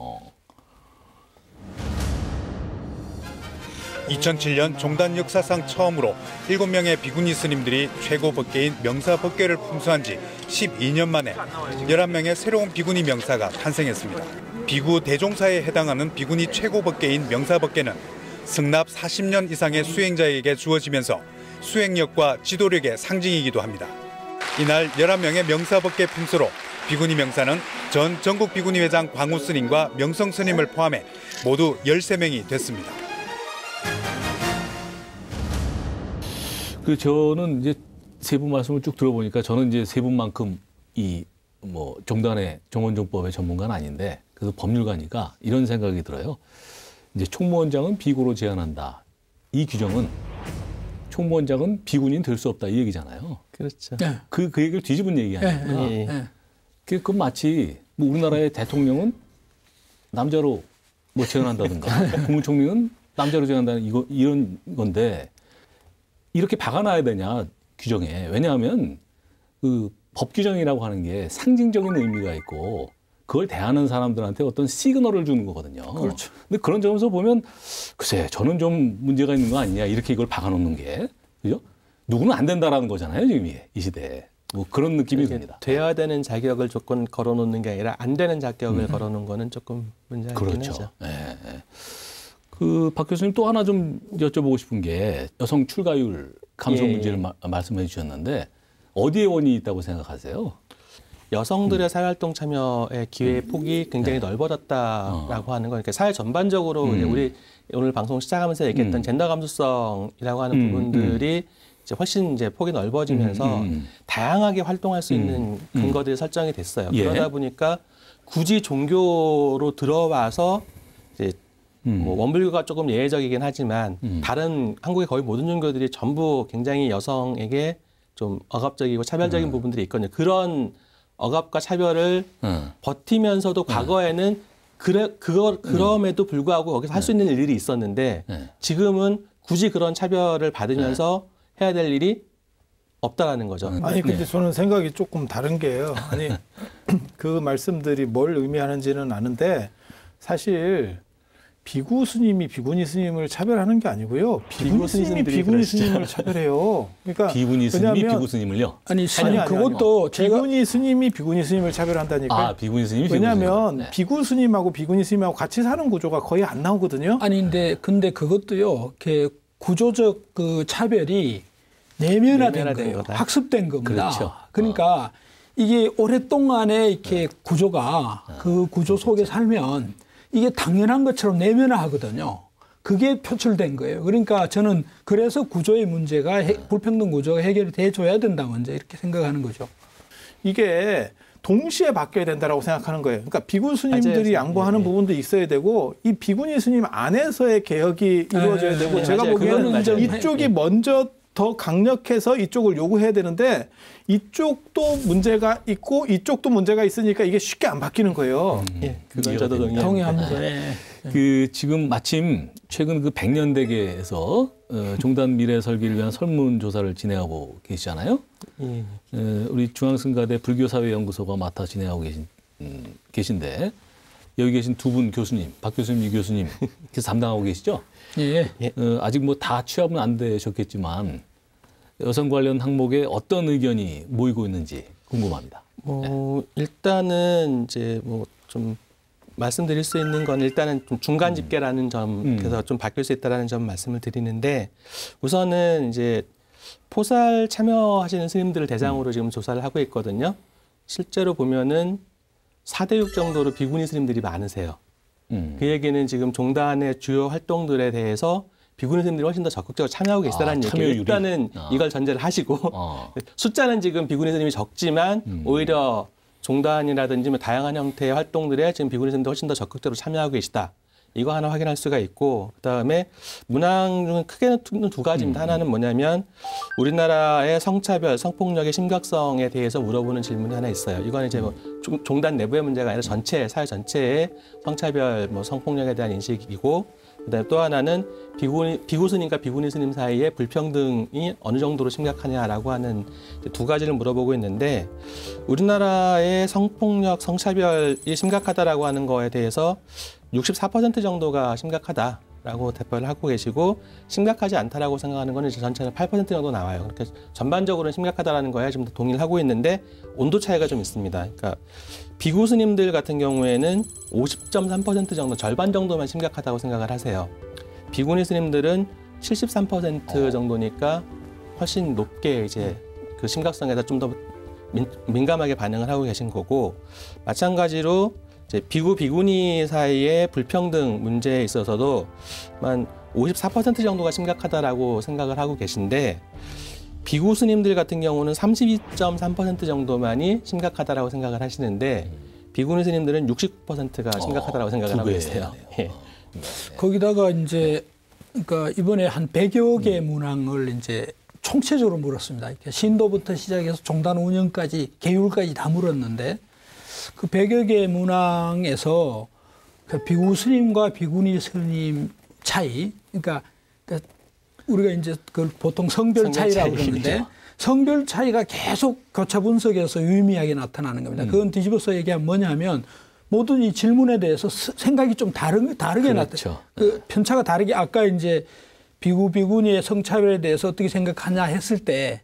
2007년 종단 역사상 처음으로 7명의 비구니 스님들이 최고 법계인 명사 법계를 품수한 지 12년 만에 11명의 새로운 비구니 명사가 탄생했습니다. 비구 대종사에 해당하는 비구니 최고 법계인 명사 법계는 승납 40년 이상의 수행자에게 주어지면서 수행력과 지도력의 상징이기도 합니다. 이날 11명의 명사 법계 품수로 비구니 명사는 전 전국 비구니 회장 광우 스님과 명성 스님을 포함해 모두 13명이 됐습니다. 저는 이제 세 분 말씀을 쭉 들어보니까 저는 이제 세 분만큼 이 뭐 종단의 정원종법의 전문가는 아닌데 그래서 법률가니까 이런 생각이 들어요. 이제 총무원장은 비구로 제한한다. 이 규정은 총무원장은 비구니는 될 수 없다 이 얘기잖아요. 그렇죠. 그 얘기를 뒤집은 얘기 아니에요. 그건 마치 뭐 우리나라의 대통령은 남자로 뭐 제한한다든가 국무총리는 남자로 제한한다는 이런 건데. 이렇게 박아놔야 되냐 규정에. 왜냐하면 그 법 규정이라고 하는 게 상징적인 의미가 있고 그걸 대하는 사람들한테 어떤 시그널을 주는 거거든요. 그렇죠. 근데 그런 점에서 보면 글쎄 저는 좀 문제가 있는 거 아니냐 이렇게 이걸 박아놓는 게 그죠? 누구는 안 된다라는 거잖아요 지금 이 시대에. 뭐 그런 느낌이 듭니다. 돼야 되는 자격을 조건 걸어놓는 게 아니라 안 되는 자격을 걸어놓은 거는 조금 문제가 있긴 그렇죠. 하죠. 그 박 교수님 또 하나 좀 여쭤보고 싶은 게 여성 출가율 감소 문제를 말씀해 주셨는데 어디에 원인이 있다고 생각하세요? 여성들의 사회활동 참여의 기회의 폭이 굉장히 넓어졌다라고 하는 거니까 사회 전반적으로 이제 우리 오늘 방송 시작하면서 얘기했던 젠더 감수성이라고 하는 부분들이 이제 훨씬 이제 폭이 넓어지면서 다양하게 활동할 수 있는 근거들이 설정이 됐어요. 예. 그러다 보니까 굳이 종교로 들어와서 이제 뭐 원불교가 조금 예외적이긴 하지만 다른 한국의 거의 모든 종교들이 전부 굉장히 여성에게 좀 억압적이고 차별적인 부분들이 있거든요. 그런 억압과 차별을 버티면서도 과거에는 그럼에도 불구하고 거기서 할 수 있는 일들이 있었는데 지금은 굳이 그런 차별을 받으면서 해야 될 일이 없다라는 거죠. 아니 근데 저는 생각이 조금 다른 게요. 아니 그 말씀들이 뭘 의미하는지는 아는데 사실 비구 스님이 비구니 스님을 차별하는 게 아니고요. 비구니 스님이 비구니 스님을 차별해요. 그러니까 비구니 스님이 비구 스님을요? 아니 그것도 비구니 스님이 비구니 스님을 차별한다니까요. 아, 비구니 스님이 왜냐하면 네. 비구 스님하고 비구니 스님하고 같이 사는 구조가 거의 안 나오거든요. 아니 근데 그것도요. 이렇게 구조적 그 차별이 내면화된 거예요. 학습된 겁니다. 그렇죠. 그러니까 이게 오랫동안의 이렇게 구조가 그 구조 속에 살면 이게 당연한 것처럼 내면화하거든요. 그게 표출된 거예요. 그러니까 저는 그래서 구조의 문제가 불평등 구조가 해결이 돼줘야 된다 먼저 이렇게 생각하는 거죠. 이게 동시에 바뀌어야 된다라고 생각하는 거예요. 그러니까 비구 스님들이 양보하는 부분도 있어야 되고 이 비구니 스님 안에서의 개혁이 이루어져야 되고 제가 보기에는 이쪽이 먼저 더 강력해서 이쪽을 요구해야 되는데 이쪽도 문제가 있고 이쪽도 문제가 있으니까 이게 쉽게 안 바뀌는 거예요. 그건 저도 동의합니다. 그 지금 마침 최근 그 백년대계에서 종단 미래 설계를 위한 설문조사를 진행하고 계시잖아요. 우리 중앙승가대 불교사회연구소가 맡아 진행하고 계신데 여기 계신 두 분 교수님, 박 교수님, 이 교수님 계속 담당하고 계시죠? 예. 아직 뭐 다 취합은 안 되셨겠지만 여성 관련 항목에 어떤 의견이 모이고 있는지 궁금합니다. 일단은 이제 뭐 좀 말씀드릴 수 있는 건 일단은 좀 중간 집계라는 점에서 좀 바뀔 수 있다라는 점 말씀을 드리는데 우선은 이제 포살 참여하시는 스님들을 대상으로 지금 조사를 하고 있거든요. 실제로 보면은 4대6 정도로 비구니 스님들이 많으세요. 그 얘기는 지금 종단의 주요 활동들에 대해서 비구니 스님들이 훨씬 더 적극적으로 참여하고 계시다는 얘기예요. 일단은 이걸 전제를 하시고 숫자는 지금 비구니 스님이 적지만 오히려 종단이라든지 다양한 형태의 활동들에 지금 비구니 스님들이 훨씬 더 적극적으로 참여하고 계시다. 이거 하나 확인할 수가 있고 그다음에 문항 중에 크게는 두 가지입니다. 하나는 뭐냐면 우리나라의 성차별, 성폭력의 심각성에 대해서 물어보는 질문이 하나 있어요. 이건 이제 뭐 종단 내부의 문제가 아니라 사회 전체의 성차별, 성폭력에 대한 인식이고 그다음에 또 하나는 비구 스님과 비구니 스님 사이의 불평등이 어느 정도로 심각하냐라고 하는 두 가지를 물어보고 있는데 우리나라의 성폭력, 성차별이 심각하다라고 하는 거에 대해서 64% 정도가 심각하다라고 대표를 하고 계시고 심각하지 않다라고 생각하는 거는 이제 전체는 8% 정도 나와요. 그러니까 전반적으로는 심각하다라는 거에 좀 더 동의를 하고 있는데 온도 차이가 좀 있습니다. 그러니까 비구 스님들 같은 경우에는 50.3% 정도, 절반 정도만 심각하다고 생각을 하세요. 비구니 스님들은 73% 정도니까 훨씬 높게 이제 그 심각성에다 좀 더 민감하게 반응을 하고 계신 거고 마찬가지로 이제 비구니 사이의 불평등 문제에 있어서도 한 54% 정도가 심각하다라고 생각을 하고 계신데 비구 스님들 같은 경우는 32.3% 정도만이 심각하다라고 생각을 하시는데 비구니 스님들은 69%가 심각하다라고 생각을 하고 계세요. 거기다가 이제 그러니까 이번에 한 100여 개 문항을 이제 총체적으로 물었습니다. 신도부터 시작해서 종단 운영까지 계율까지 다 물었는데 그 100여 개 문항에서 그 비구 스님과 비구니 스님 차이, 그러니까 우리가 이제 그걸 보통 성별 차이라고 그러는데 성별 차이가 계속 교차 분석에서 유의미하게 나타나는 겁니다. 그건 뒤집어서 얘기하면 뭐냐면 모든 이 질문에 대해서 생각이 좀 다르게 나타나요. 그 편차가 다르게 아까 이제 비구니의 성차별에 대해서 어떻게 생각하냐 했을 때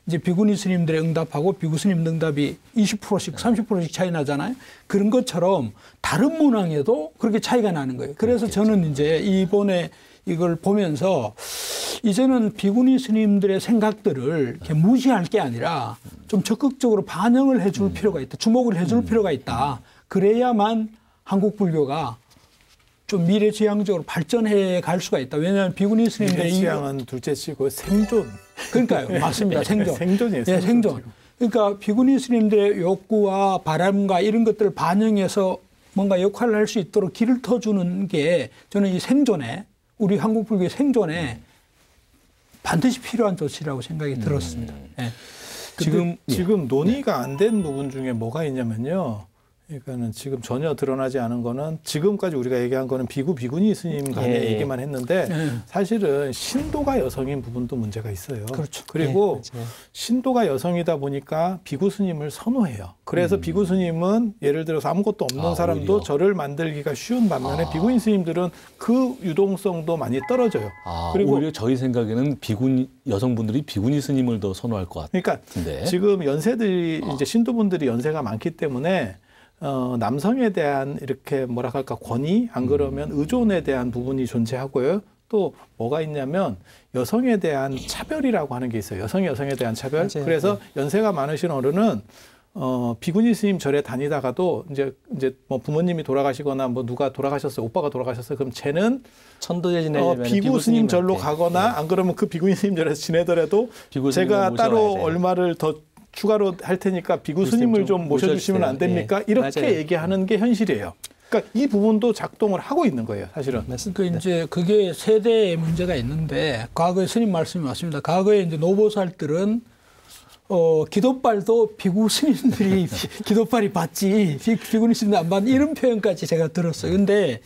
이제 비구니 스님들의 응답하고 비구 스님 응답이 20%씩 30%씩 차이 나잖아요. 그런 것처럼 다른 문항에도 그렇게 차이가 나는 거예요. 그래서 저는 이제 이번에 이걸 보면서 이제는 비구니 스님들의 생각들을 이렇게 무시할 게 아니라 좀 적극적으로 반영을 해줄 필요가 있다. 주목을 해줄 필요가 있다. 그래야만 한국 불교가 좀 미래지향적으로 발전해 갈 수가 있다. 왜냐하면 비구니 스님들의 미래지향은 둘째치고 생존. 그러니까요. 맞습니다. 생존. 생존이에요. 네, 생존. 그러니까 비구니 스님들의 욕구와 바람과 이런 것들을 반영해서 뭔가 역할을 할 수 있도록 길을 터주는 게 저는 이 생존에 우리 한국 불교의 생존에 반드시 필요한 조치라고 생각이 들었습니다. 네. 지금 논의가 안 된 부분 중에 뭐가 있냐면요. 그러니까는 지금 전혀 드러나지 않은 거는 지금까지 우리가 얘기한 거는 비구니 스님 간의 얘기만 했는데 사실은 신도가 여성인 부분도 문제가 있어요. 그렇죠. 그리고 신도가 여성이다 보니까 비구 스님을 선호해요. 그래서 비구 스님은 예를 들어서 아무것도 없는 사람도 오히려. 절을 만들기가 쉬운 반면에 비구니 스님들은 그 유동성도 많이 떨어져요. 그리고 오히려 저희 생각에는 여성분들이 비구니 스님을 더 선호할 것 같은데. 그러니까 지금 연세들이 이제 신도분들이 연세가 많기 때문에 남성에 대한 이렇게 뭐라 할까 권위 안 그러면 의존에 대한 부분이 존재하고요. 또 뭐가 있냐면 여성에 대한 차별이라고 하는 게 있어요. 여성에 대한 차별. 맞아요. 그래서 연세가 많으신 어른은 비구니 스님 절에 다니다가도 이제 뭐 부모님이 돌아가시거나 뭐 누가 돌아가셨어요. 오빠가 돌아가셨어요. 그럼 쟤는 천도제 지내려면 비구 스님 절로 가거나 안 그러면 그 비구니 스님 절에서 지내더라도 제가 따로 얼마를 더 추가로 할 테니까 비구 스님을 좀 모셔주시면 안 됩니까? 이렇게 맞아요. 얘기하는 게 현실이에요. 그러니까 이 부분도 작동을 하고 있는 거예요, 사실은. 그러니까 이제 그게 세대의 문제가 있는데 과거에 스님 말씀이 맞습니다. 과거에 이제 노보살들은 기도빨도 비구 스님들이 기도빨이 받지 비구니 스님들 안 받는 이런 표현까지 제가 들었어요. 근데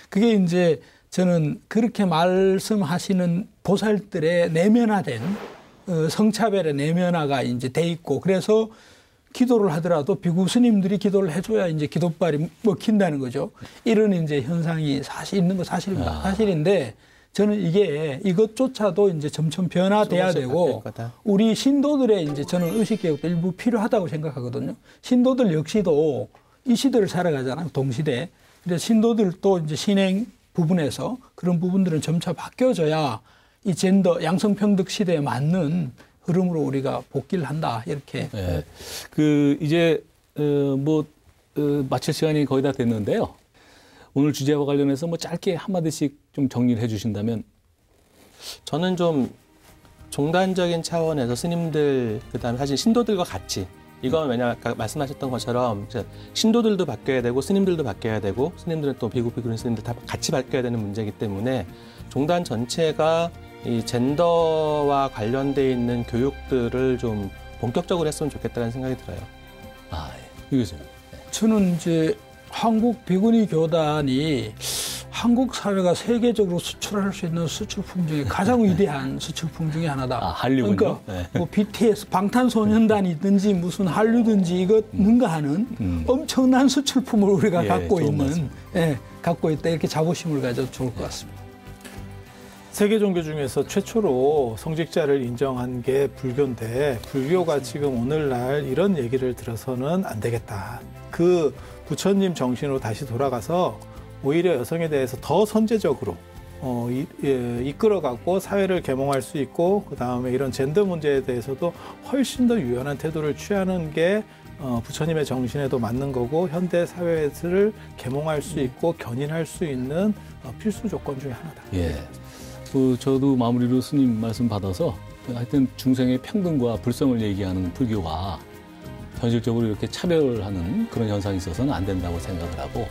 그게 이제 저는 그렇게 말씀하시는 보살들의 내면화된 성차별의 내면화가 이제 돼 있고 그래서 기도를 하더라도 비구 스님들이 기도를 해줘야 이제 기도빨이 먹힌다는 거죠. 이런 이제 현상이 사실 있는 거 사실입니다. 사실인데 저는 이것조차도 이제 점점 변화돼야 되고 우리 신도들의 이제 저는 의식개혁도 일부 필요하다고 생각하거든요. 신도들 역시도 이 시대를 살아가잖아요. 동시대. 그래서 신도들도 이제 신행 부분에서 그런 부분들은 점차 바뀌어져야 이 젠더 양성평등 시대에 맞는 흐름으로 우리가 복귀를 한다 이렇게. 네. 이제 마칠 시간이 거의 다 됐는데요. 오늘 주제와 관련해서 뭐 짧게 한 마디씩 좀 정리를 해주신다면. 저는 좀 종단적인 차원에서 스님들 그다음에 사실 신도들과 같이 이건 왜냐하면 아까 말씀하셨던 것처럼 신도들도 바뀌어야 되고 스님들도 바뀌어야 되고 스님들은 또 비구니 스님들 다 같이 바뀌어야 되는 문제이기 때문에 종단 전체가 이 젠더와 관련돼 있는 교육들을 좀 본격적으로 했으면 좋겠다는 생각이 들어요. 이 교수님. 저는 이제 한국 비구니 교단이 한국 사회가 세계적으로 수출할 수 있는 수출품 중에 가장 위대한 수출품 중에 하나다. 한류군요. 그러니까 뭐 BTS, 방탄소년단이든지 무슨 한류든지 이것 능가하는 엄청난 수출품을 우리가 갖고 있는, 갖고 있다 이렇게 자부심을 가져도 좋을 것 같습니다. 세계 종교 중에서 최초로 성직자를 인정한 게 불교인데 불교가 지금 오늘날 이런 얘기를 들어서는 안 되겠다. 그 부처님 정신으로 다시 돌아가서 오히려 여성에 대해서 더 선제적으로 이끌어가고 사회를 계몽할 수 있고 그다음에 이런 젠더 문제에 대해서도 훨씬 더 유연한 태도를 취하는 게 부처님의 정신에도 맞는 거고 현대 사회를 계몽할 수 있고 견인할 수 있는 필수 조건 중에 하나다. 예. 저도 마무리로 스님 말씀 받아서 하여튼 중생의 평등과 불성을 얘기하는 불교가 현실적으로 이렇게 차별하는 그런 현상이 있어서는 안 된다고 생각을 하고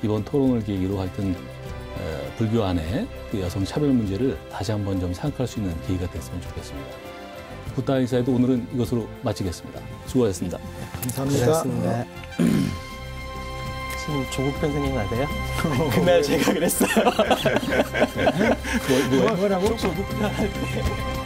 이번 토론을 계기로 하여튼 불교 안에 그 여성 차별 문제를 다시 한번 좀 생각할 수 있는 계기가 됐으면 좋겠습니다. 붓다 인사이드 오늘은 이것으로 마치겠습니다. 수고하셨습니다. 감사합니다. 고맙습니다. 지금 조국 편 생각나세요? 그날 제가 그랬어요. 뭐라고? 조국 편 할 때.